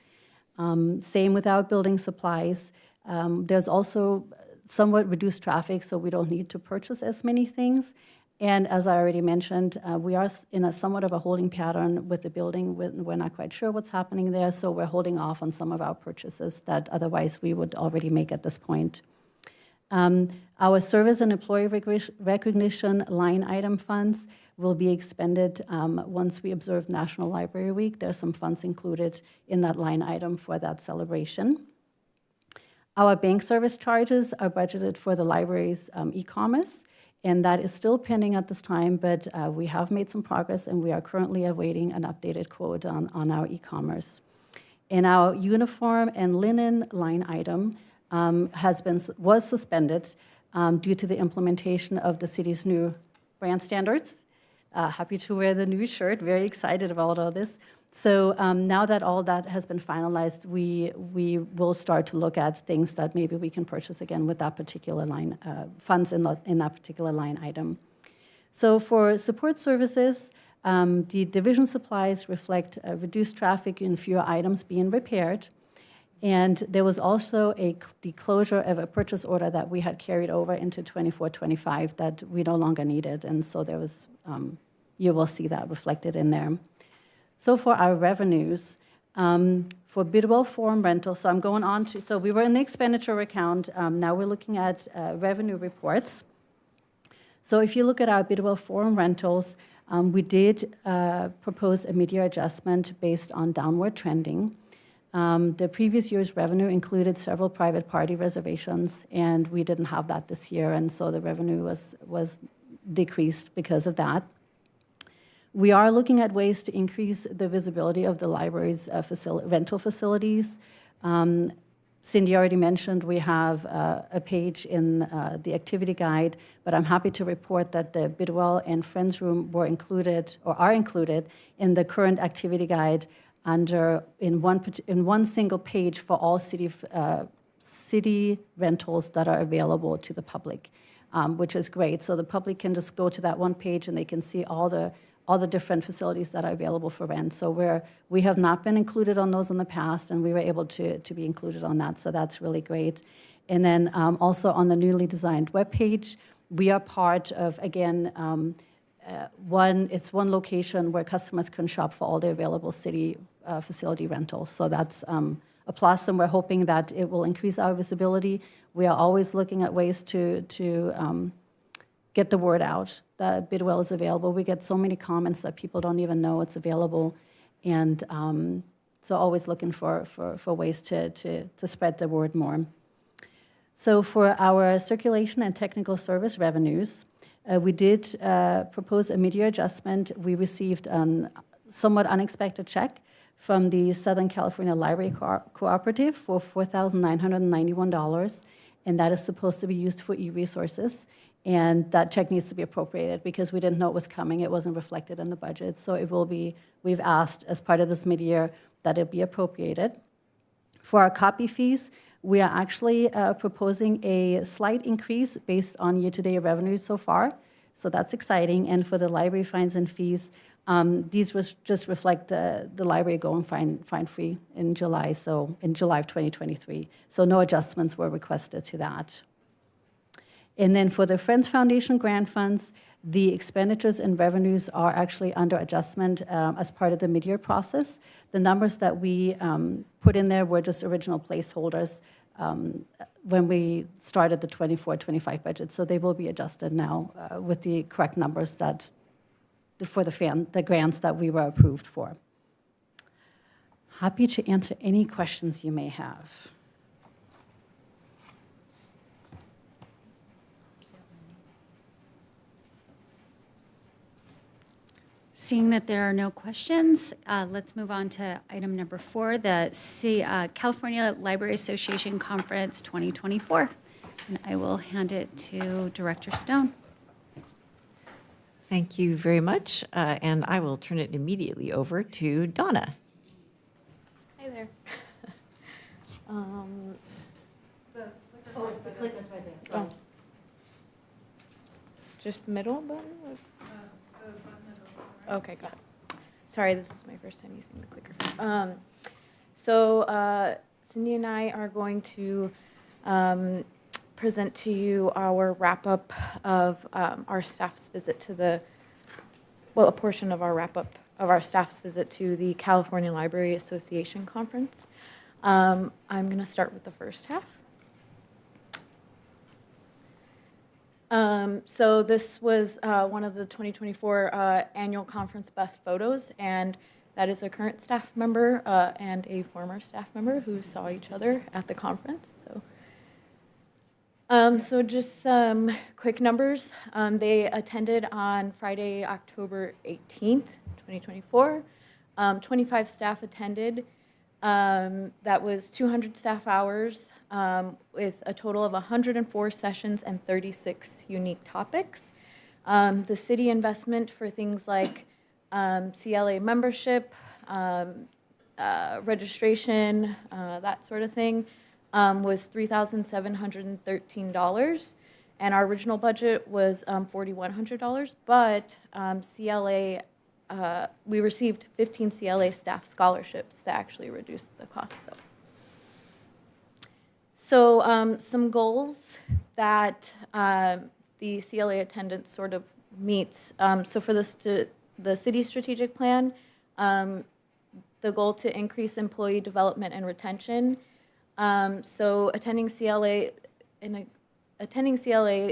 Same with our building supplies. There's also somewhat reduced traffic, so we don't need to purchase as many things. And as I already mentioned, we are in a somewhat of a holding pattern with the building. We're not quite sure what's happening there, so we're holding off on some of our purchases that otherwise we would already make at this point. Our service and employee recognition line item funds will be expended once we observe National Library Week. There's some funds included in that line item for that celebration. Our bank service charges are budgeted for the library's e-commerce, and that is still pending at this time, but we have made some progress, and we are currently awaiting an updated quote on our e-commerce. And our uniform and linen line item was suspended due to the implementation of the city's new brand standards. Happy to wear the new shirt, very excited about all this. So now that all that has been finalized, we will start to look at things that maybe we can purchase again with that particular line, funds in that particular line item. So for support services, the division supplies reflect reduced traffic and fewer items being repaired. And there was also the closure of a purchase order that we had carried over into 24-25 that we no longer needed. And so there was, you will see that reflected in there. So for our revenues, for Bidwell Forum rental, so I'm going on to, so we were in the expenditure account. Now we're looking at revenue reports. So if you look at our Bidwell Forum rentals, we did propose a mid-year adjustment based on downward trending. The previous year's revenue included several private party reservations, and we didn't have that this year, and so the revenue was decreased because of that. We are looking at ways to increase the visibility of the library's rental facilities. Cindy already mentioned we have a page in the activity guide, but I'm happy to report that the Bidwell and Friends Room were included, or are included, in the current activity guide in one single page for all city rentals that are available to the public, which is great. So the public can just go to that one page and they can see all the different facilities that are available for rent. So we have not been included on those in the past, and we were able to be included on that, so that's really great. And then also on the newly designed webpage, we are part of, again, it's one location where customers can shop for all the available city facility rentals. So that's a plus, and we're hoping that it will increase our visibility. We are always looking at ways to get the word out that Bidwell is available. We get so many comments that people don't even know it's available, and so always looking for ways to spread the word more. So for our circulation and technical service revenues, we did propose a mid-year adjustment. We received a somewhat unexpected check from the Southern California Library Cooperative for $4,991, and that is supposed to be used for e-resources. And that check needs to be appropriated because we didn't know it was coming. It wasn't reflected in the budget. So it will be, we've asked as part of this mid-year that it be appropriated. For our copy fees, we are actually proposing a slight increase based on year-to-date revenue so far. So that's exciting. And for the library fines and fees, these just reflect the library going fine-free in July, so in July of 2023. So no adjustments were requested to that. And then for the Friends Foundation grant funds, the expenditures and revenues are actually under adjustment as part of the mid-year process. The numbers that we put in there were just original placeholders when we started the 24-25 budget. So they will be adjusted now with the correct numbers for the grants that we were approved for. Happy to answer any questions you may have. Seeing that there are no questions, let's move on to item number 4, the California Library Association Conference 2024. And I will hand it to Director Stone. Thank you very much, and I will turn it immediately over to Donna. Hi there. The clicker's right there. Oh. Just middle button? Okay, got it. Sorry, this is my first time using the clicker. Cindy and I are going to present to you our wrap-up of our staff's visit to a portion of our wrap-up of our staff's visit to the California Library Association Conference. I'm going to start with the first half. So this was one of the 2024 annual conference best photos, and that is a current staff member and a former staff member who saw each other at the conference. So just some quick numbers. They attended on Friday, October 18th, 2024. 25 staff attended. That was 200 staff hours with a total of 104 sessions and 36 unique topics. The city investment for things like CLA membership, registration, that sort of thing, was $3,713. And our original budget was $4,100, but CLA, we received 15 CLA staff scholarships that actually reduced the cost. So some goals that the CLA attendance sort of meets. So for the city strategic plan, the goal to increase employee development and retention. So attending CLA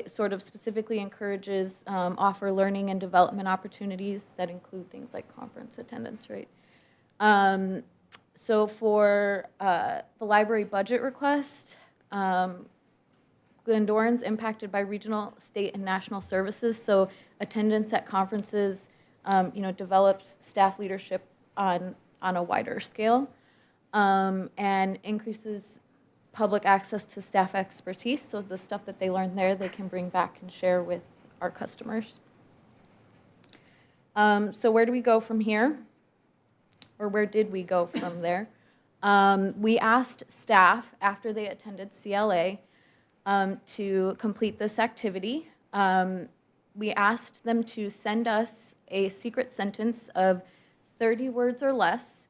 sort of specifically encourages offer learning and development opportunities that include things like conference attendance, right? So for the library budget request, Glendoran's impacted by regional, state, and national services. So attendance at conferences, develops staff leadership on a wider scale, and increases public access to staff expertise. So the stuff that they learn there, they can bring back and share with our customers. So where do we go from here? Or where did we go from there? We asked staff after they attended CLA to complete this activity. We asked them to send us a secret sentence of 30 words or less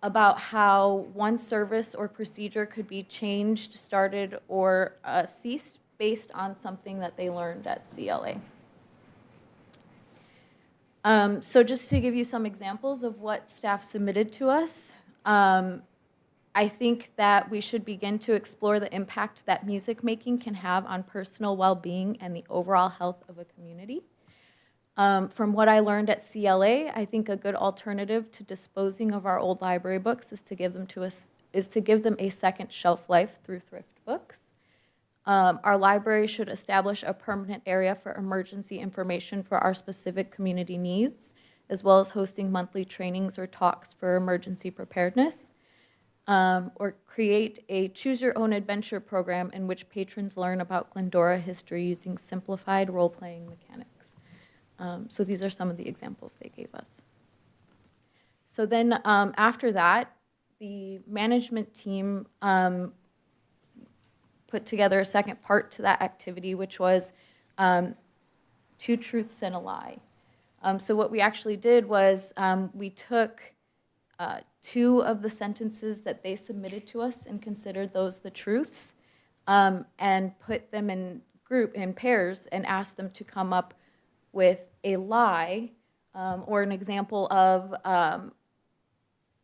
about how one service or procedure could be changed, started, or ceased based on something that they learned at CLA. So just to give you some examples of what staff submitted to us, I think that we should begin to explore the impact that music making can have on personal well-being and the overall health of a community. From what I learned at CLA, I think a good alternative to disposing of our old library books is to give them a second shelf life through thrift books. Our library should establish a permanent area for emergency information for our specific community needs, as well as hosting monthly trainings or talks for emergency preparedness, or create a choose-your-own-adventure program in which patrons learn about Glendora history using simplified role-playing mechanics. So these are some of the examples they gave us. So then after that, the management team put together a second part to that activity, which was 2 truths and a lie. So what we actually did was we took 2 of the sentences that they submitted to us and considered those the truths, and put them in pairs and asked them to come up with a lie or an example of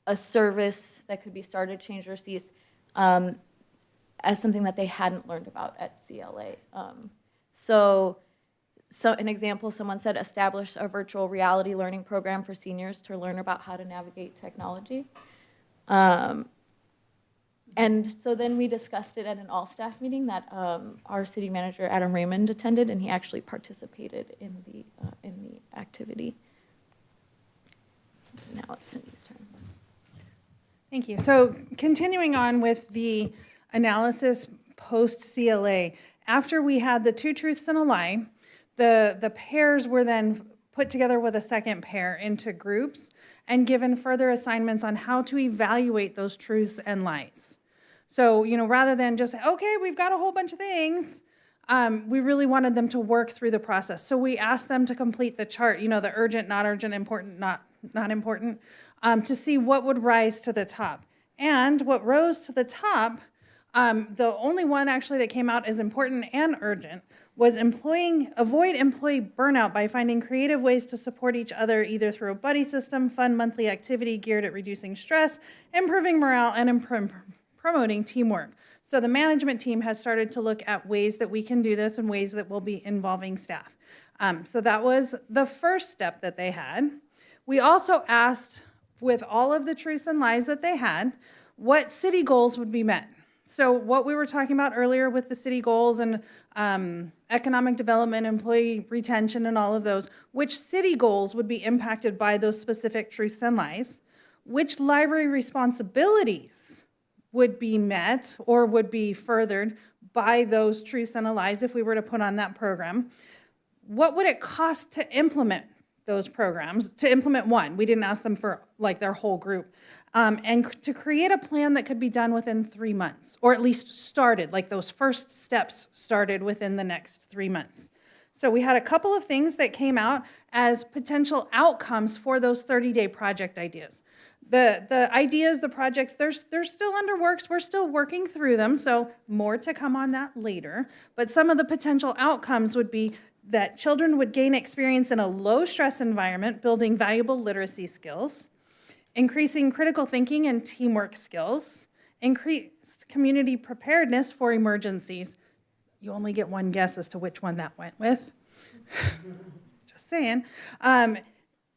a service that could be started, changed, or ceased as something that they hadn't learned about at CLA. So an example, someone said, establish a virtual reality learning program for seniors to learn about how to navigate technology. And so then we discussed it at an all-staff meeting that our city manager, Adam Raymond, attended, and he actually participated in the activity. Now it's Cindy's turn. Thank you. So continuing on with the analysis post-CLA, after we had the 2 truths and a lie, the pairs were then put together with a second pair into groups and given further assignments on how to evaluate those truths and lies. So, rather than just, okay, we've got a whole bunch of things, we really wanted them to work through the process. So we asked them to complete the chart, the urgent, not urgent, important, not important, to see what would rise to the top. And what rose to the top, the only one actually that came out as important and urgent was avoid employee burnout by finding creative ways to support each other, either through a buddy system, fun monthly activity geared at reducing stress, improving morale, and promoting teamwork. So the management team has started to look at ways that we can do this and ways that will be involving staff. So that was the first step that they had. We also asked, with all of the truths and lies that they had, what city goals would be met. So what we were talking about earlier with the city goals and economic development, employee retention, and all of those, which city goals would be impacted by those specific truths and lies, which library responsibilities would be met or would be furthered by those truths and lies if we were to put on that program. What would it cost to implement those programs, to implement one? We didn't ask them for their whole group. And to create a plan that could be done within 3 months, or at least started, those first steps started within the next 3 months. So we had a couple of things that came out as potential outcomes for those 30-day project ideas. The ideas, the projects, they're still under works. We're still working through them, so more to come on that later. But some of the potential outcomes would be that children would gain experience in a low-stress environment, building valuable literacy skills, increasing critical thinking and teamwork skills, increased community preparedness for emergencies. You only get one guess as to which one that went with. Just saying.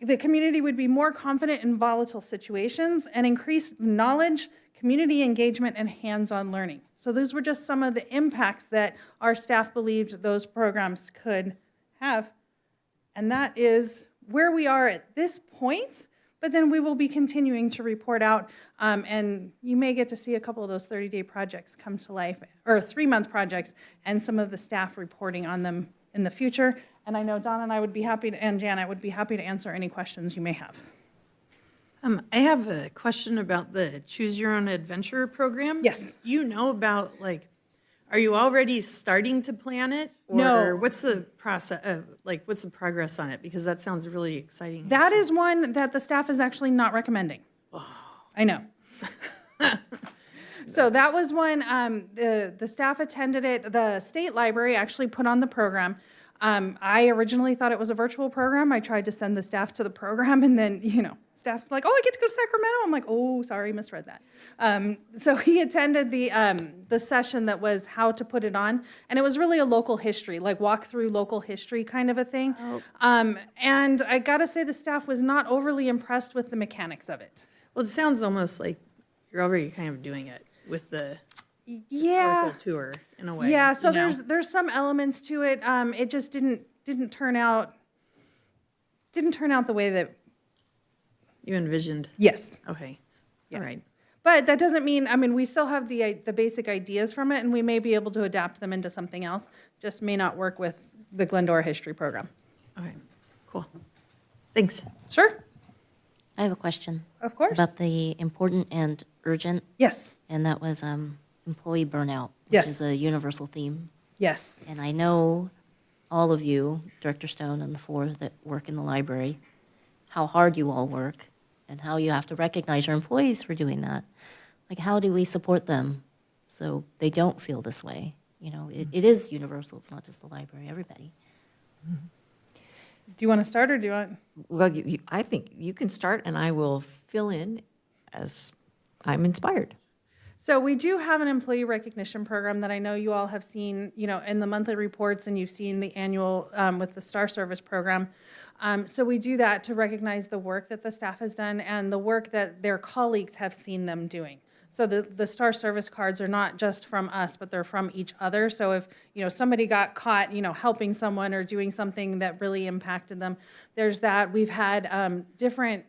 the community would be more confident in volatile situations and increase knowledge, community engagement, and hands-on learning. So those were just some of the impacts that our staff believed those programs could have. And that is where we are at this point, but then we will be continuing to report out, and you may get to see a couple of those 30-day projects come to life, or 3-month projects, and some of the staff reporting on them in the future. And I know Don and I would be happy to, and Janet would be happy to answer any questions you may have. I have a question about the Choose Your Own Adventure program. Yes. Do you know about, like, are you already starting to plan it? No. Or what's the process, what's the progress on it? Because that sounds really exciting. That is one that the staff is actually not recommending. I know. So that was one, the staff attended it, the state library actually put on the program. I originally thought it was a virtual program. I tried to send the staff to the program, and then, staff's like, oh, I get to go to Sacramento. I'm like, oh, sorry, misread that. So he attended the session that was how to put it on, and it was really a local history, like walk through local history kind of a thing. And I gotta say the staff was not overly impressed with the mechanics of it. Well, it sounds almost like you're already kind of doing it with the Yeah. historical tour in a way. Yeah, so you know? there's some elements to it. It just didn't turn out the way that, You envisioned. yes. Okay. All right. But that doesn't mean, we still have the basic ideas from it, and we may be able to adapt them into something else. Just may not work with the Glendora History Program. Okay. Cool. Thanks. Sure, I have a question of course. about the important and urgent, Yes, and that was employee burnout, which Yes. is a universal theme. yes. And I know all of you, Director Stone and the 4 that work in the library, how hard you all work and how you have to recognize your employees for doing that. Like, how do we support them so they don't feel this way? It is universal. It's not just the library, everybody. Do you want to start, or do you want? Well, I think you can start, and I will fill in as I'm inspired. So we do have an employee recognition program that I know you all have seen, in the monthly reports, and you've seen the annual with the Star Service program. So we do that to recognize the work that the staff has done and the work that their colleagues have seen them doing. So the Star Service cards are not just from us, but they're from each other. So if, somebody got caught, helping someone or doing something that really impacted them, there's that. We've had different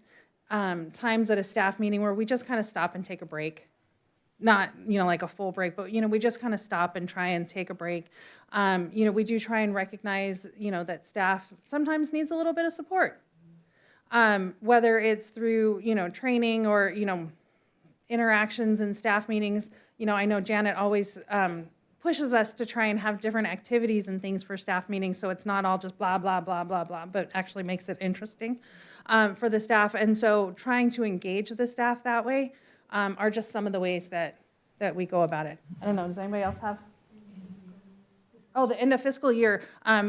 times at a staff meeting where we just kind of stop and take a break. Not, like a full break, but, we just kind of stop and try and take a break. We do try and recognize, that staff sometimes needs a little bit of support. Whether it's through, training or, interactions and staff meetings. I know Janet always pushes us to try and have different activities and things for staff meetings, so it's not all just blah, blah, blah, blah, blah, but actually makes it interesting for the staff. And so trying to engage the staff that way are just some of the ways that we go about it. I don't know, does anybody else have? Oh, the end of fiscal year.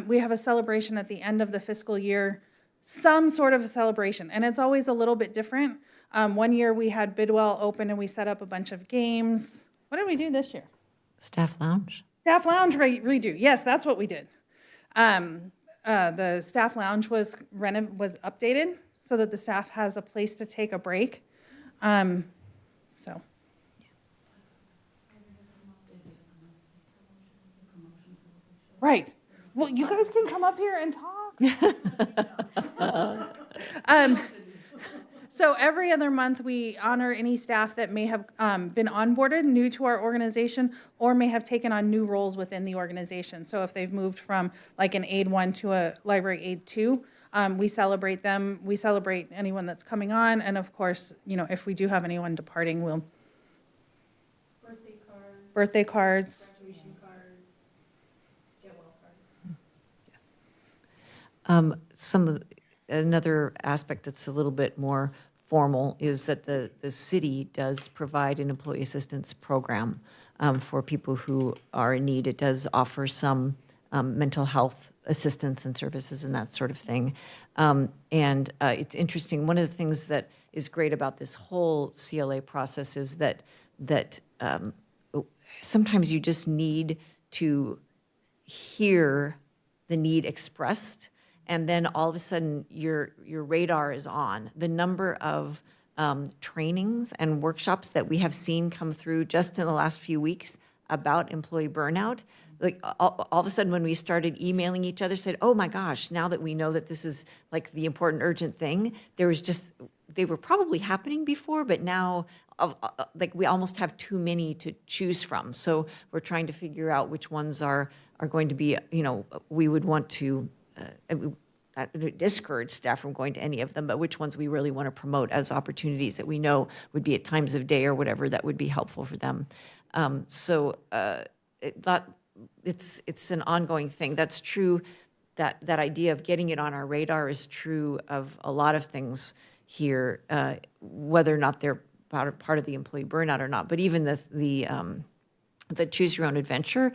We have a celebration at the end of the fiscal year, some sort of a celebration, and it's always a little bit different. One year we had Bidwell open and we set up a bunch of games. What did we do this year? Staff lounge. Staff lounge redo. Yes, that's what we did. The staff lounge was updated so that the staff has a place to take a break. So. Right. Well, you guys can come up here and talk. So every other month, we honor any staff that may have been onboarded new to our organization or may have taken on new roles within the organization. So if they've moved from like an aide 1 to a library aide 2, we celebrate them. We celebrate anyone that's coming on. And of course, if we do have anyone departing, we'll. Birthday cards. Graduation cards. Get well cards. Another aspect that's a little bit more formal is that the city does provide an employee assistance program for people who are in need. It does offer some mental health assistance and services and that sort of thing. And it's interesting. One of the things that is great about this whole CLA process is that sometimes you just need to hear the need expressed and then all of a sudden your radar is on. The number of trainings and workshops that we have seen come through just in the last few weeks about employee burnout, like all of a sudden when we started emailing each other, said, oh my gosh, now that we know that this is like the important urgent thing, they were probably happening before, but now like we almost have too many to choose from. So we're trying to figure out which ones are going to be, we would want to discourage staff from going to any of them, but which ones we really want to promote as opportunities that we know would be at times of day or whatever that would be helpful for them. It's an ongoing thing. That's true. That idea of getting it on our radar is true of a lot of things here, whether or not they're part of the employee burnout or not. But even the choose your own adventure,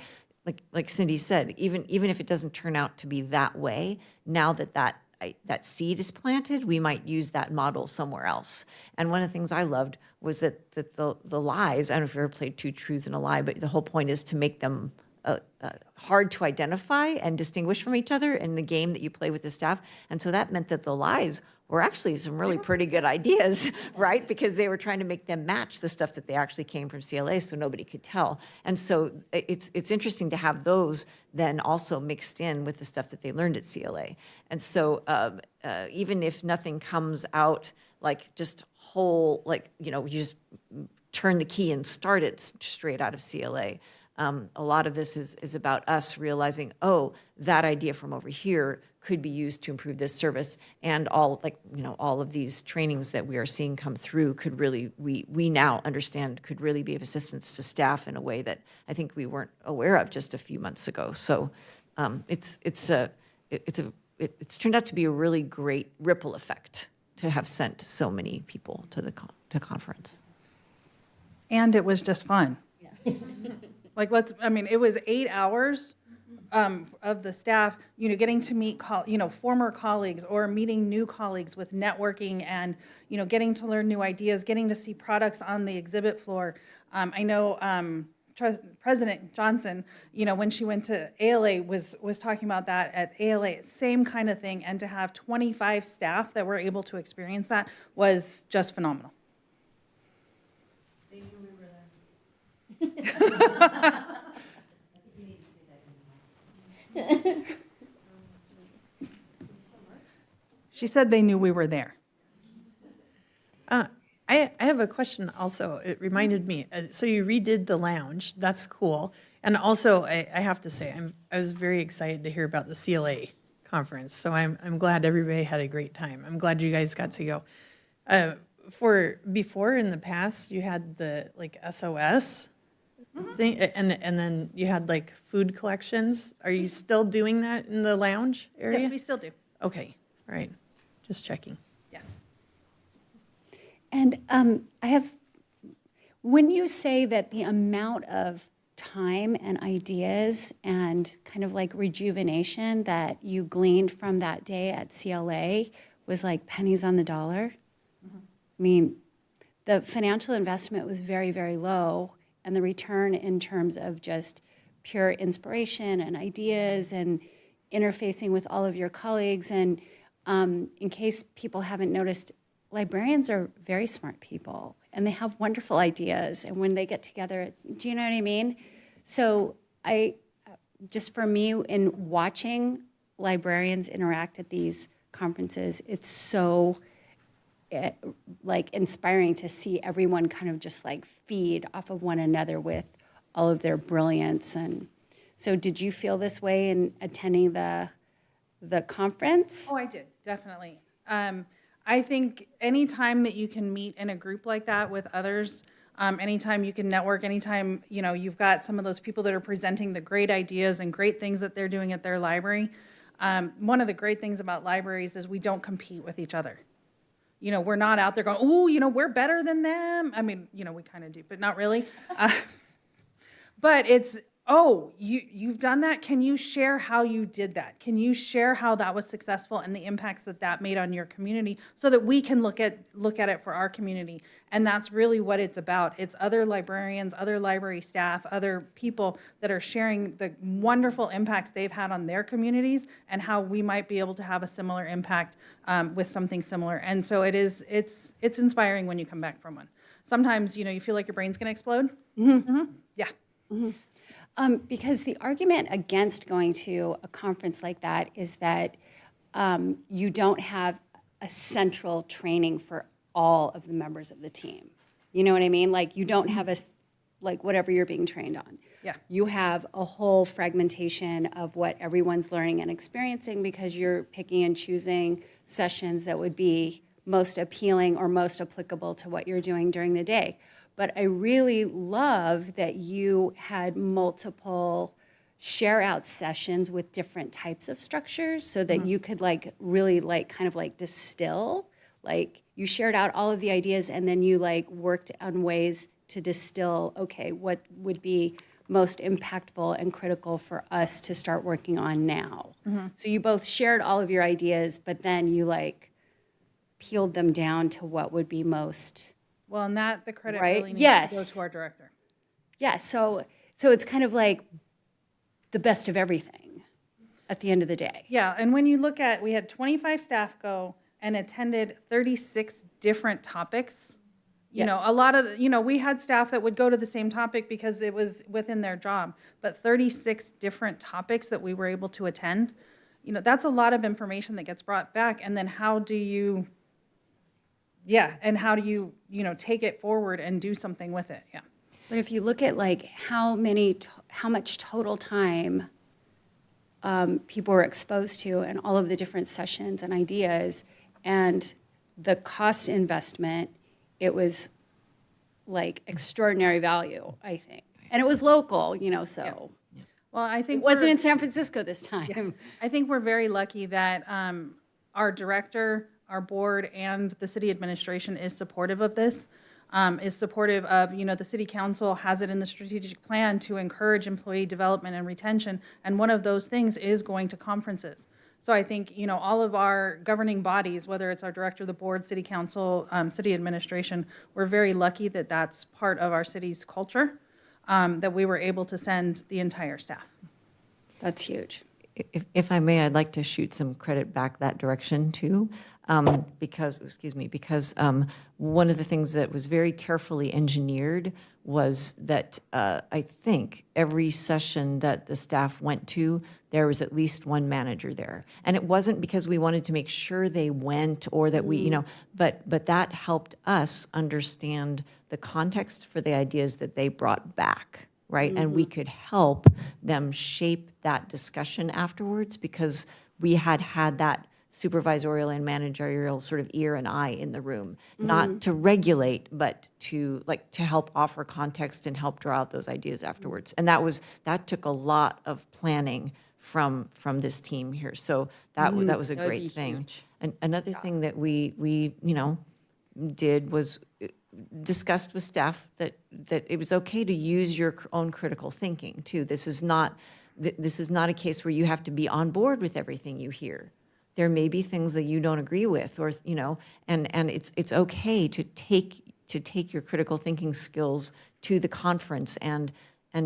like Cindy said, even if it doesn't turn out to be that way, now that seed is planted, we might use that model somewhere else. And one of the things I loved was that the lies, I don't know if you ever played Two Truths and a Lie, but the whole point is to make them hard to identify and distinguish from each other in the game that you play with the staff. And so that meant that the lies were actually some really pretty good ideas, right? Because they were trying to make them match the stuff that they actually came from CLA so nobody could tell. And so it's interesting to have those then also mixed in with the stuff that they learned at CLA. And so even if nothing comes out like just whole, like, you just turn the key and start it straight out of CLA, a lot of this is about us realizing, oh, that idea from over here could be used to improve this service, and all of these trainings that we are seeing come through could really, we now understand, could really be of assistance to staff in a way that I think we weren't aware of just a few months ago. So it's turned out to be a really great ripple effect to have sent so many people to the conference. And it was just fun. It was 8 hours of the staff, getting to meet, former colleagues or meeting new colleagues with networking and, getting to learn new ideas, getting to see products on the exhibit floor. I know President Johnson, when she went to ALA was talking about that at ALA, same kind of thing. And to have 25 staff that were able to experience that was just phenomenal. They knew we were there. She said they knew we were there. I have a question also. It reminded me, so you redid the lounge. That's cool. And also, I have to say, I was very excited to hear about the CLA conference. So I'm glad everybody had a great time. I'm glad you guys got to go. Before in the past, you had the SOS thing, and then you had food collections. Are you still doing that in the lounge area? Yes, we still do. Okay, all right. Just checking. Yeah. And when you say that the amount of time and ideas and kind of rejuvenation that you gleaned from that day at CLA was like pennies on the dollar. Mm-hmm. I mean, the financial investment was very, very low, and the return in terms of just pure inspiration and ideas and interfacing with all of your colleagues. And in case people haven't noticed, librarians are very smart people, and they have wonderful ideas. And when they get together, do you know what I mean? So just for me, in watching librarians interact at these conferences, it's so inspiring to see everyone kind of just feed off of one another with all of their brilliance. And so did you feel this way in attending the conference? Oh, I did, definitely. I think any time that you can meet in a group like that with others, anytime you can network, anytime you've got some of those people that are presenting the great ideas and great things that they're doing at their library. One of the great things about libraries is we don't compete with each other. We're not out there going, oh, we're better than them. I mean, we kind of do, but not really. But oh, you've done that? Can you share how you did that? Can you share how that was successful and the impacts that that made on your community so that we can look at it for our community? And that's really what it's about. It's other librarians, other library staff, other people that are sharing the wonderful impacts they've had on their communities and how we might be able to have a similar impact with something similar. And so it's inspiring when you come back from one. Sometimes, you feel like your brain's going to explode. Mm-hmm. Yeah. Because the argument against going to a conference like that is that you don't have a central training for all of the members of the team. You know what I mean? Like you don't have like whatever you're being trained on. Yeah. You have a whole fragmentation of what everyone's learning and experiencing because you're picking and choosing sessions that would be most appealing or most applicable to what you're doing during the day. But I really love that you had multiple share out sessions with different types of structures so that you could like really like kind of like distill, like you shared out all of the ideas and then you like worked on ways to distill, okay, what would be most impactful and critical for us to start working on now. So you both shared all of your ideas, but then you like peeled them down to what would be most. Well, and the credit Right? really needs Yes. to go to our director. Yeah, so it's kind of like the best of everything at the end of the day. Yeah, and when you look at, we had 25 staff go and attended 36 different topics. A lot of, we had staff that would go to the same topic because it was within their job, but 36 different topics that we were able to attend, that's a lot of information that gets brought back. And then how do you take it forward and do something with it? Yeah. But if you look at like how much total time people were exposed to and all of the different sessions and ideas and the cost investment, it was like extraordinary value, I think. And it was local, so. Well, I think It wasn't in San Francisco this time. I think we're very lucky that our director, our board, and the city administration is supportive of this, is supportive of, the city council has it in the strategic plan to encourage employee development and retention, and one of those things is going to conferences. So I think, all of our governing bodies, whether it's our director, the board, city council, city administration, we're very lucky that that's part of our city's culture, that we were able to send the entire staff. That's huge. If I may, I'd like to shoot some credit back that direction too, because one of the things that was very carefully engineered was that I think every session that the staff went to, there was at least one manager there. And it wasn't because we wanted to make sure they went or that we, but that helped us understand the context for the ideas that they brought back, right? And we could help them shape that discussion afterwards because we had that supervisorial and managerial sort of ear and eye in the room, not to regulate, but to help offer context and help draw out those ideas afterwards. And that took a lot of planning from this team here. So that was a great thing. And another thing that we did was discussed with staff that it was okay to use your own critical thinking too. This is not a case where you have to be on board with everything you hear. There may be things that you don't agree with, or and it's okay to take your critical thinking skills to the conference and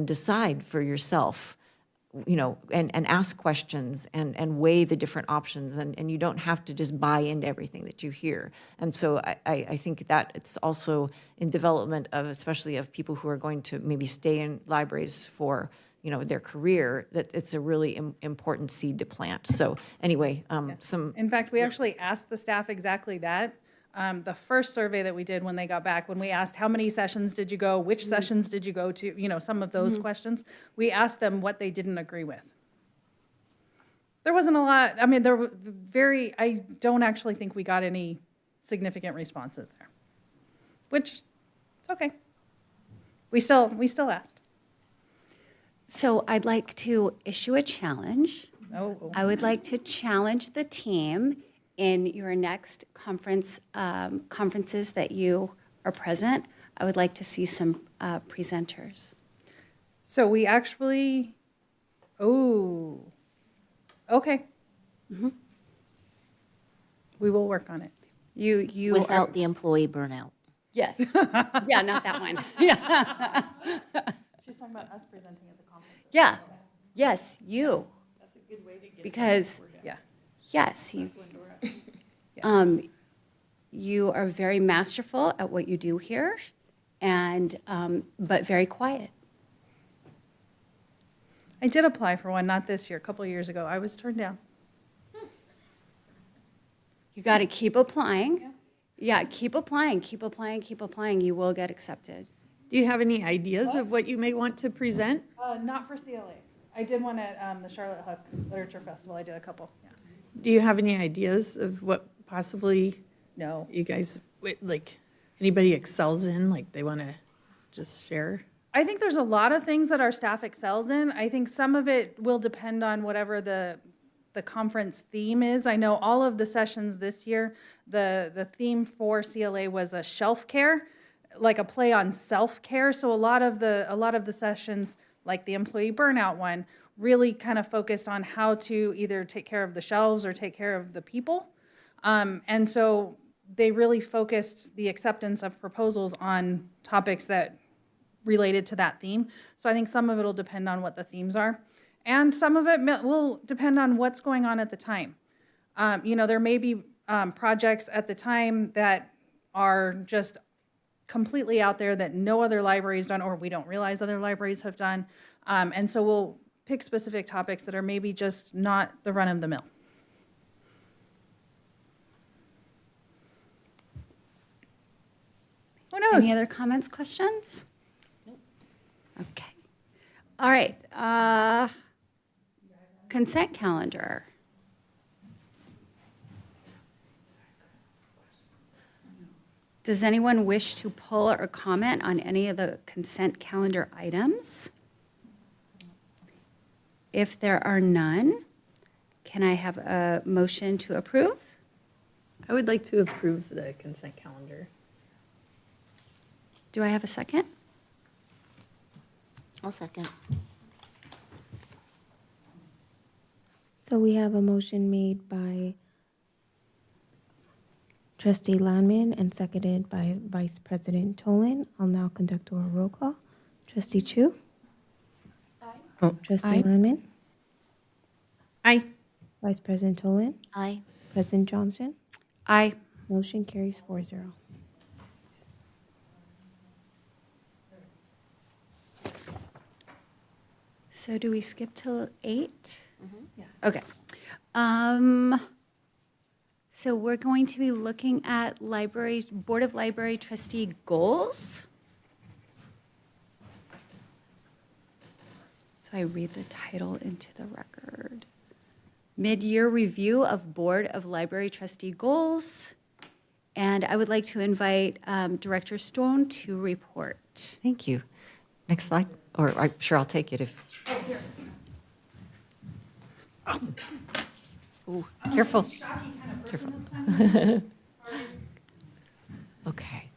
decide for yourself, and ask questions and weigh the different options, and you don't have to just buy into everything that you hear. And so I think that it's also in development of, especially of people who are going to maybe stay in libraries for their career, that it's a really important seed to plant. So anyway, In fact, we actually asked the staff exactly that. The first survey that we did when they got back, when we asked how many sessions did you go, which sessions did you go to, some of those questions, we asked them what they didn't agree with. There wasn't a lot. I mean, I don't actually think we got any significant responses there, which is okay. We still asked. So I'd like to issue a challenge. Oh. I would like to challenge the team in your next conferences that you are present. I would like to see some presenters. So we actually, oh, okay. We will work on it. You Without are, the employee burnout. yes. Yeah, not that one. Yeah. She's talking about us presenting at the conference. Yeah. Yes, you. That's a good way to get. Because, Yeah. yes, you are very masterful at what you do here, and, but very quiet. I did apply for one, not this year, a couple of years ago. I was turned down. You got to keep applying. Yeah, keep applying, keep applying, keep applying. You will get accepted. Do you have any ideas of what you may want to present? Not for CLA. I did one at the Charlotte Huck Literature Festival. I did a couple, yeah. Do you have any ideas of what possibly No. you guys, like, anybody excels in, like they want to just share? I think there's a lot of things that our staff excels in. I think some of it will depend on whatever the conference theme is. I know all of the sessions this year, the theme for CLA was a shelf care, like a play on self-care. So a lot of the sessions, like the employee burnout one, really kind of focused on how to either take care of the shelves or take care of the people. And so they really focused the acceptance of proposals on topics that related to that theme. So I think some of it will depend on what the themes are. And some of it will depend on what's going on at the time. There may be projects at the time that are just completely out there that no other library has done, or we don't realize other libraries have done. And so we'll pick specific topics that are maybe just not the run of the mill. Who knows? Any other comments, questions? Okay. All right. Consent calendar. Does anyone wish to pull or comment on any of the consent calendar items? If there are none, can I have a motion to approve? I would like to approve the consent calendar. Do I have a second? I'll second. So we have a motion made by Trustee Landman and seconded by Vice President Tolan. I'll now conduct a roll call. Trustee Chu? Oh, Trustee aye. Landman? Aye. Vice President Tolan? Aye. President Johnson? Aye. Motion carries 4-0. So do we skip till 8? Mm-hmm. Okay. So we're going to be looking at Board of Library Trustee goals. So I read the title into the record. Mid-year review of Board of Library Trustee goals. And I would like to invite Director Stone to report. Thank you. Next slide, or I'm sure I'll take it if. Oh. Ooh, careful. Careful. Okay.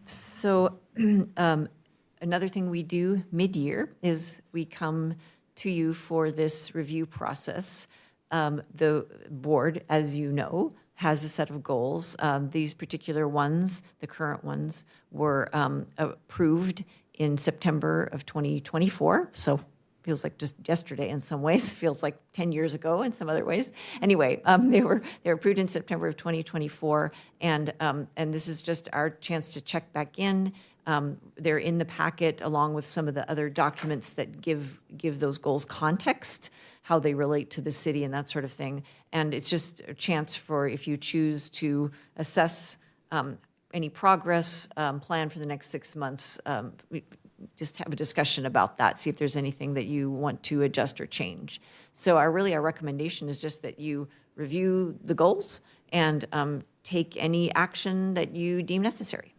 So another thing we do mid-year is we come to you for this review process. The board, as you know, has a set of goals. These particular ones, the current ones, were approved in September of 2024. So feels like just yesterday in some ways, feels like 10 years ago in some other ways. Anyway, they were approved in September of 2024, and this is just our chance to check back in. They're in the packet along with some of the other documents that give those goals context, how they relate to the city and that sort of thing. And it's just a chance for, if you choose to assess any progress, plan for the next 6 months, we just have a discussion about that, see if there's anything that you want to adjust or change. So our recommendation is just that you review the goals and take any action that you deem necessary.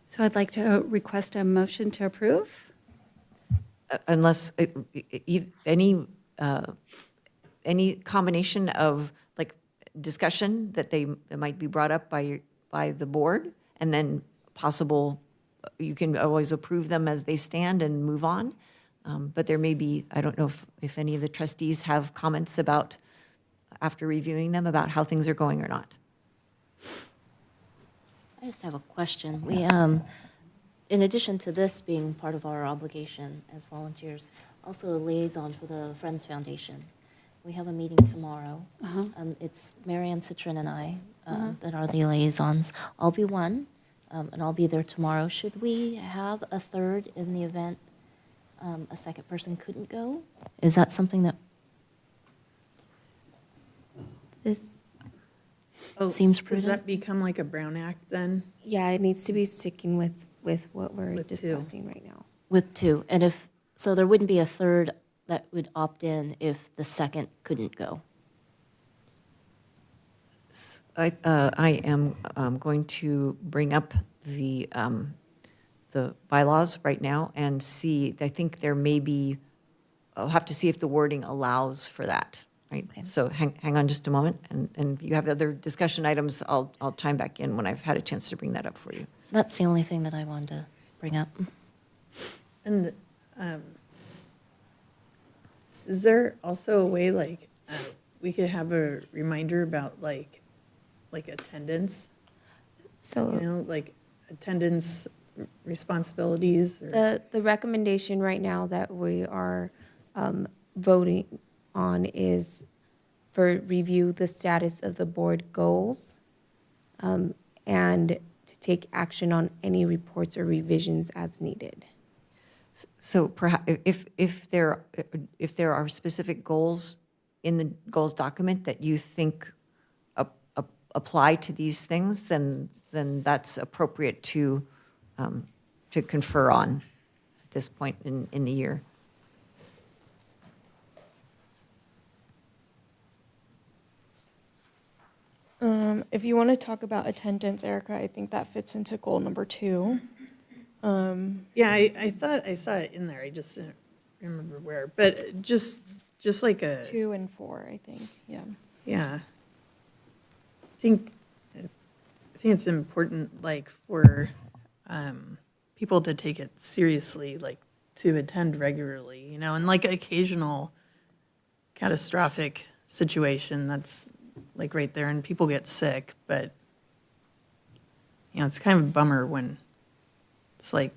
So I'd like to request a motion to approve. Unless any combination of, like, discussion that that might be brought up by the board, and then possible, you can always approve them as they stand and move on. But there may be, I don't know if any of the trustees have comments about, after reviewing them, about how things are going or not. I just have a question. We, in addition to this being part of our obligation as volunteers, also a liaison for the Friends Foundation. We have a meeting tomorrow. It's Marianne Citron and I that are the liaisons. I'll be one, and I'll be there tomorrow. Should we have a third in the event a second person couldn't go? Is that something that This, seems Does prudent? that become like a Brown Act then? yeah, it needs to be sticking with what we're With two. discussing right now. With two, and if, so there wouldn't be a third that would opt in if the second couldn't go? I am going to bring up the bylaws right now and see, I think there may be, I'll have to see if the wording allows for that, right? So hang on just a moment, and if you have other discussion items, I'll chime back in when I've had a chance to bring that up for you. That's the only thing that I wanted to bring up. And is there also a way, like, we could have a reminder about, like attendance, So you know, like attendance responsibilities? Or the recommendation right now that we are voting on is for review the status of the board goals and to take action on any reports or revisions as needed. So perhaps, if there are specific goals in the goals document that you think apply to these things, then that's appropriate to confer on at this point in the year. If you want to talk about attendance, Erica, I think that fits into goal number 2. Yeah, I thought I saw it in there, I just didn't remember where, but just like a. 2 and 4, I think, yeah. Yeah. I think it's important, like, for people to take it seriously, like, to attend regularly, you know, and like occasional catastrophic situation that's like right there and people get sick, but, you know, it's kind of a bummer when it's like,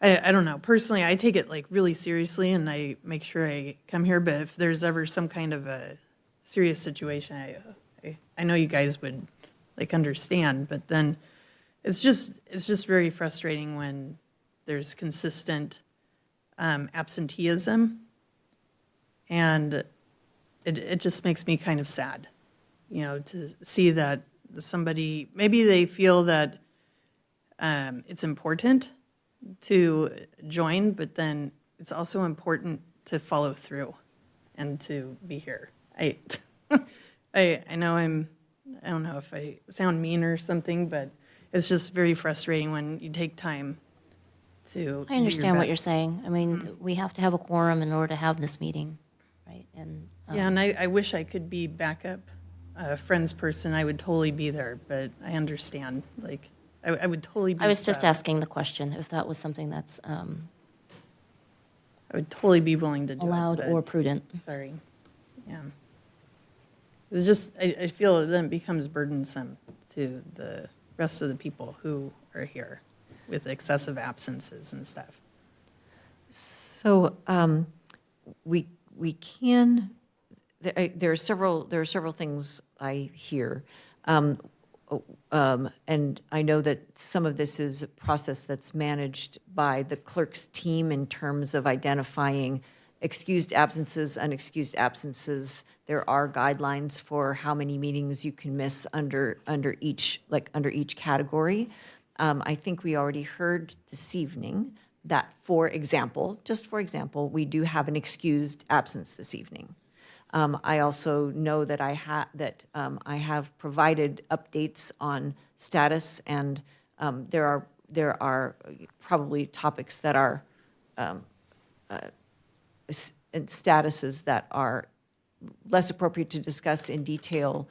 I don't know, personally, I take it like really seriously and I make sure I come here, but if there's ever some kind of a serious situation, I know you guys would like understand, but then it's just very frustrating when there's consistent absenteeism, and it just makes me kind of sad, you know, to see that somebody, maybe they feel that it's important to join, but then it's also important to follow through and to be here. I know I don't know if I sound mean or something, but it's just very frustrating when you take time to do your I understand what you're best. saying. I mean, we have to have a quorum in order to have this meeting, right? And Yeah, and I wish I could be backup friends person. I would totally be there, but I understand. Like, I would totally be. I was just sad. asking the question if that was something that's I would totally be willing to do allowed it. or but prudent. sorry. Yeah. It's just, I feel it then becomes burdensome to the rest of the people who are here with excessive absences and stuff. So we can, there are several things I hear. And I know that some of this is a process that's managed by the clerk's team in terms of identifying excused absences, unexcused absences. There are guidelines for how many meetings you can miss under each category. I think we already heard this evening that, for example, we do have an excused absence this evening. I also know that I have provided updates on status, and there are probably topics that are and statuses that are less appropriate to discuss in detail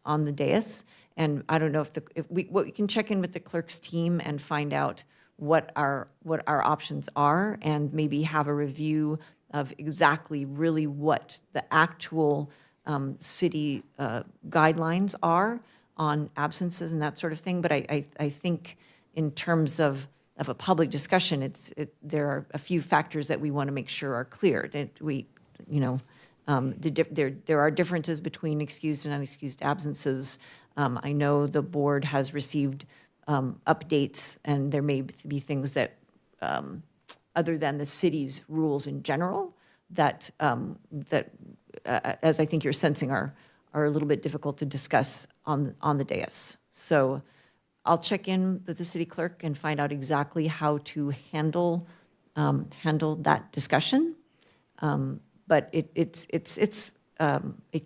on the dais. And I don't know if we can check in with the clerk's team and find out what our options are, and maybe have a review of exactly really what the actual city guidelines are on absences and that sort of thing. But I think in terms of a public discussion, there are a few factors that we want to make sure are clear. That there are differences between excused and unexcused absences. I know the board has received updates, and there may be things that, other than the city's rules in general, that as I think you're sensing, are a little bit difficult to discuss on the dais. So I'll check in with the city clerk and find out exactly how to handle that discussion. But it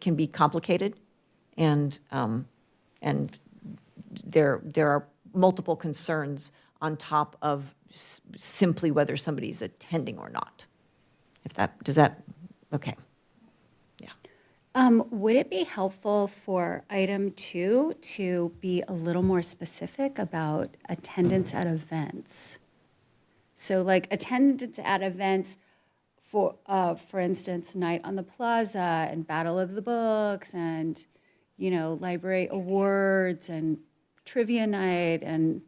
can be complicated, and there are multiple concerns on top of simply whether somebody's attending or not. Okay. Would it be helpful for item 2 to be a little more specific about attendance at events? So like attendance at events for instance, Night on the Plaza and Battle of the Books and, library awards and trivia night and.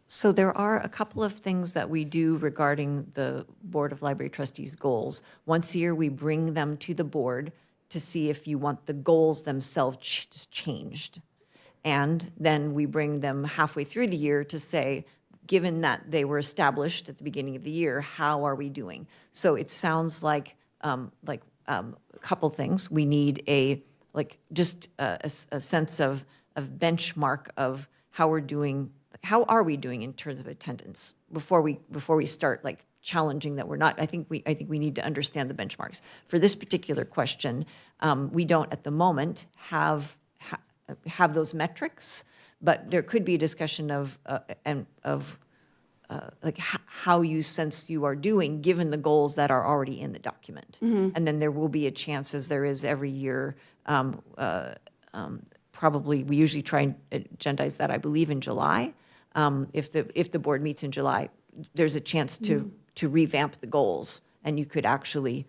So there are a couple of things that we do regarding the Board of Library Trustees goals. Once a year, we bring them to the board to see if you want the goals themselves changed. And then we bring them halfway through the year to say, given that they were established at the beginning of the year, how are we doing? So it sounds like a couple things. We need a sense of benchmark of how we're doing. How are we doing in terms of attendance before we start challenging that we're not? I think we need to understand the benchmarks. For this particular question, we don't at the moment have those metrics, but there could be a discussion of how you sense you are doing given the goals that are already in the document. And then there will be a chance, as there is every year. Probably we usually try and agendize that, I believe, in July. If the board meets in July, there's a chance to revamp the goals, and you could actually,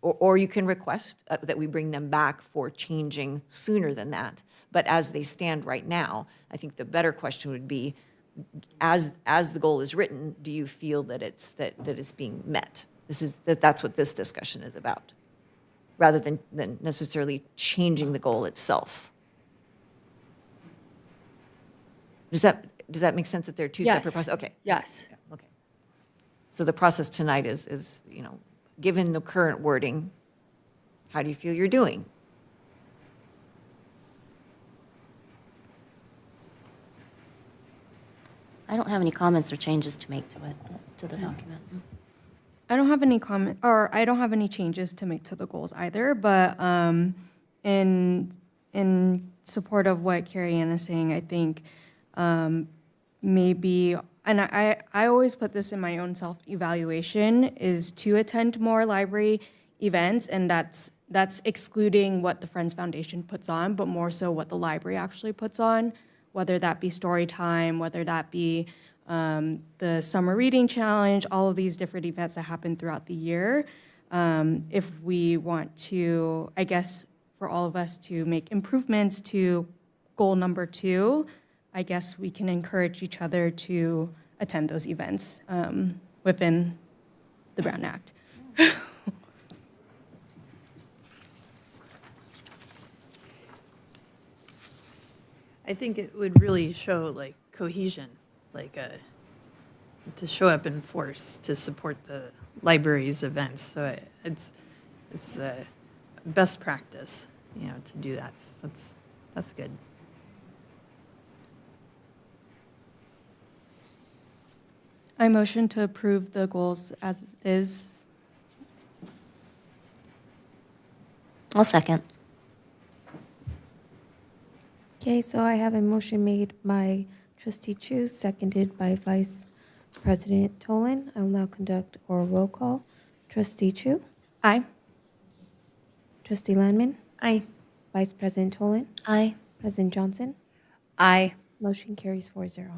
or you can request that we bring them back for changing sooner than that. But as they stand right now, I think the better question would be, as the goal is written, do you feel that it's being met? That's what this discussion is about, rather than necessarily changing the goal itself. Does that make sense that there are two separate processes? Okay. Yes. Okay. So the process tonight is, given the current wording, how do you feel you're doing? I don't have any comments or changes to make to the document. I don't have any comment, or I don't have any changes to make to the goals either, but in support of what Carrie Ann is saying, I think maybe, and I always put this in my own self-evaluation, is to attend more library events, and that's excluding what the Friends Foundation puts on, but more so what the library actually puts on, whether that be story time, whether that be the summer reading challenge, all of these different events that happen throughout the year. If we want to, I guess, for all of us to make improvements to goal number 2, I guess we can encourage each other to attend those events within the Brown Act. I think it would really show cohesion, to show up in force to support the library's events. So it's best practice, to do that. So that's good. I motion to approve the goals as is. I'll second. Okay, so I have a motion made by Trustee Chu, seconded by Vice President Tolan. I will now conduct oral roll call. Trustee Chu, Aye. Trustee Landman, Aye. Vice President Tolan, Aye. President Johnson. Aye. Motion carries 4-0.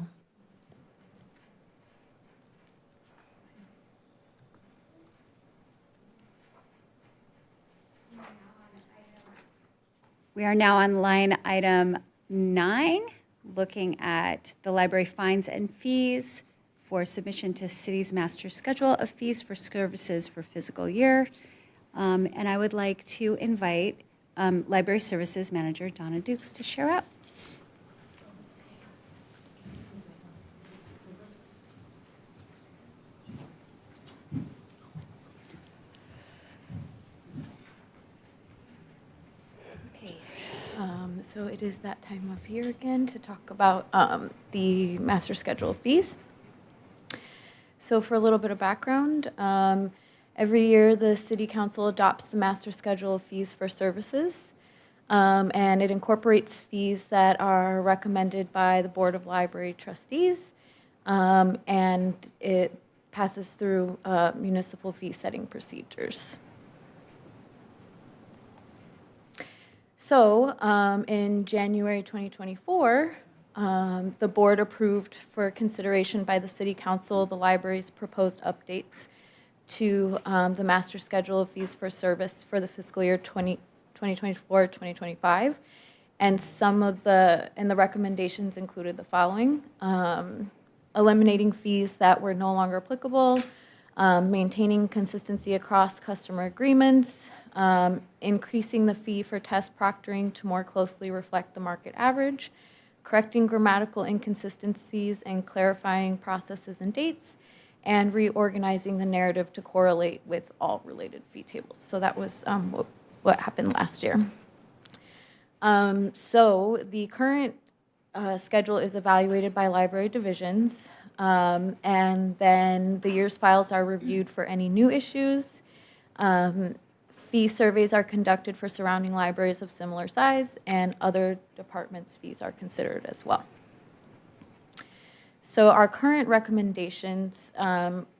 We are now on line item 9, looking at the library fines and fees for submission to city's master schedule of fees for services for fiscal year. And I would like to invite Library Services Manager Donna Dukes to share up. Okay, so it is that time of year again to talk about the master schedule of fees. So for a little bit of background, every year the City Council adopts the master schedule of fees for services, and it incorporates fees that are recommended by the Board of Library Trustees, and it passes through municipal fee setting procedures. So in January 2024, the board approved for consideration by the City Council the library's proposed updates to the master schedule of fees for service for the fiscal year 2024-2025. And the recommendations included the following: eliminating fees that were no longer applicable, maintaining consistency across customer agreements, increasing the fee for test proctoring to more closely reflect the market average, correcting grammatical inconsistencies and clarifying processes and dates, and reorganizing the narrative to correlate with all related fee tables. So that was what happened last year. So the current schedule is evaluated by library divisions, and then the year's files are reviewed for any new issues. Fee surveys are conducted for surrounding libraries of similar size, and other departments' fees are considered as well. So our current recommendations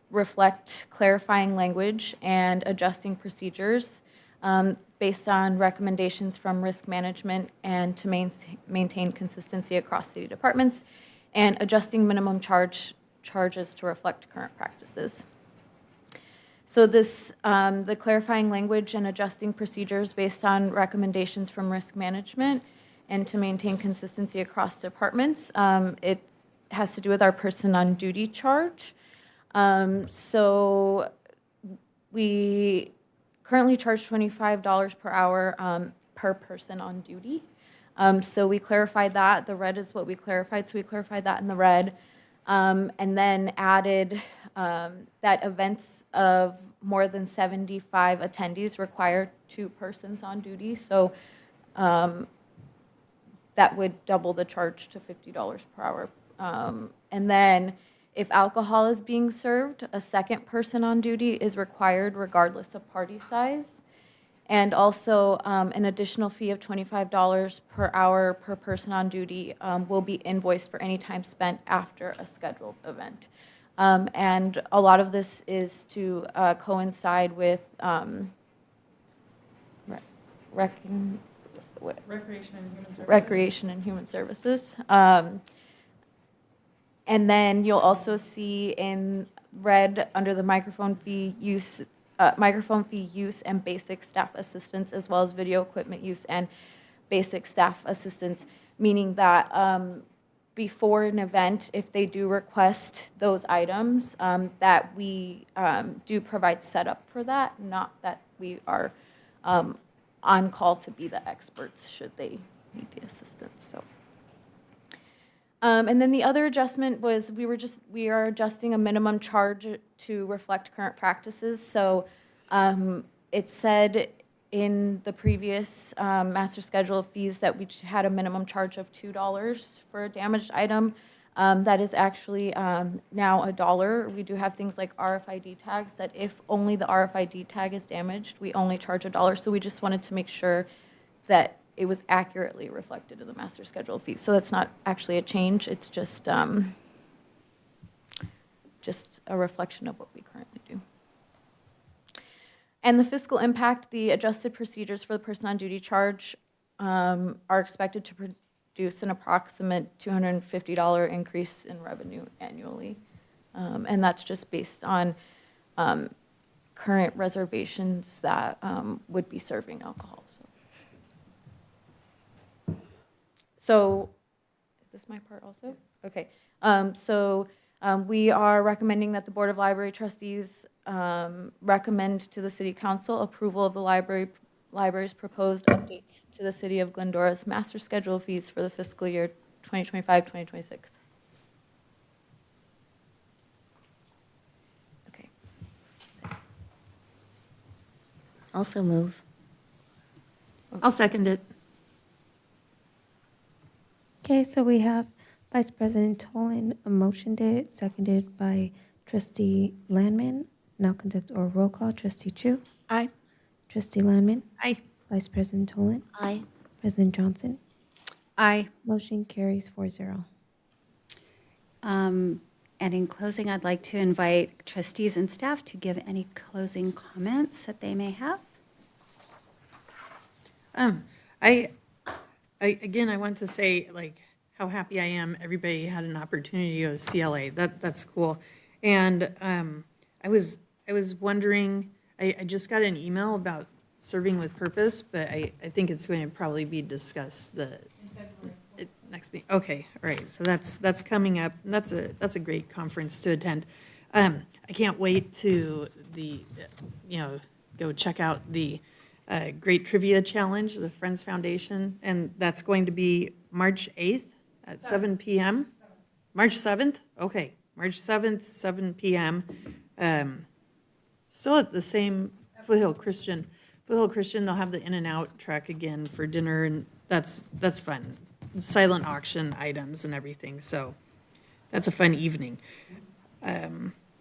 reflect clarifying language and adjusting procedures based on recommendations from risk management and to maintain consistency across city departments, and adjusting minimum charges to reflect current practices. So the clarifying language and adjusting procedures based on recommendations from risk management and to maintain consistency across departments, it has to do with our person on duty charge. So we currently charge $25 per hour per person on duty. So we clarified that. The red is what we clarified, so we clarified that in the red. And then added that events of more than 75 attendees require 2 persons on duty. So that would double the charge to $50 per hour. And then if alcohol is being served, a second person on duty is required regardless of party size. And also an additional fee of $25 per hour per person on duty will be invoiced for any time spent after a scheduled event. And a lot of this is to coincide with Recreation and Human Services. Recreation and Human Services. And then you'll also see in red under the microphone fee use and basic staff assistance, as well as video equipment use and basic staff assistance, meaning that before an event, if they do request those items, that we do provide setup for that, not that we are on call to be the experts should they need the assistance. So. And then the other adjustment was we are adjusting a minimum charge to reflect current practices. So it said in the previous master schedule of fees that we had a minimum charge of $2 for a damaged item. That is actually now $1. We do have things like RFID tags that if only the RFID tag is damaged, we only charge $1. So we just wanted to make sure that it was accurately reflected in the master schedule of fees. So that's not actually a change. It's just a reflection of what we currently do. And the fiscal impact, the adjusted procedures for the person on duty charge are expected to produce an approximate $250 increase in revenue annually. And that's just based on current reservations that would be serving alcohol. So, is this my part also? Okay. We are recommending that the Board of Library Trustees recommend to the City Council approval of the library's proposed updates to the City of Glendora's master schedule fees for the fiscal year 2025-2026. Okay. Also move. I'll second it. Okay, so we have Vice President Tolan motioned it, seconded by Trustee Landman. Now conduct oral roll call. Trustee Chu? Aye. Trustee Landman? Aye. Vice President Tolan? Aye. President Johnson? Aye. Motion carries 4-0. And in closing, I'd like to invite trustees and staff to give any closing comments that they may have. I want to say, like, how happy I am everybody had an opportunity to go to CLA. That's cool. And I was wondering, I just got an email about serving with purpose, but I think it's going to probably be discussed next meeting. Okay, all right. So that's coming up. And that's a great conference to attend. I can't wait to go check out the Great Trivia Challenge, the Friends Foundation, and that's going to be March 8th at 7 p.m. March 7th? Okay, March 7th, 7 p.m. Still at the same Foothill Christian. Foothill Christian, they'll have the In-N-Out truck again for dinner, and that's fun. Silent auction items and everything, so that's a fun evening.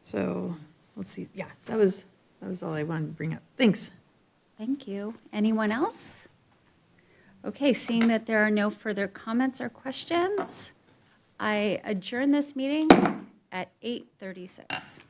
So let's see. Yeah, that was all I wanted to bring up. Thanks. Thank you. Anyone else? Okay, seeing that there are no further comments or questions, I adjourn this meeting at 8:36.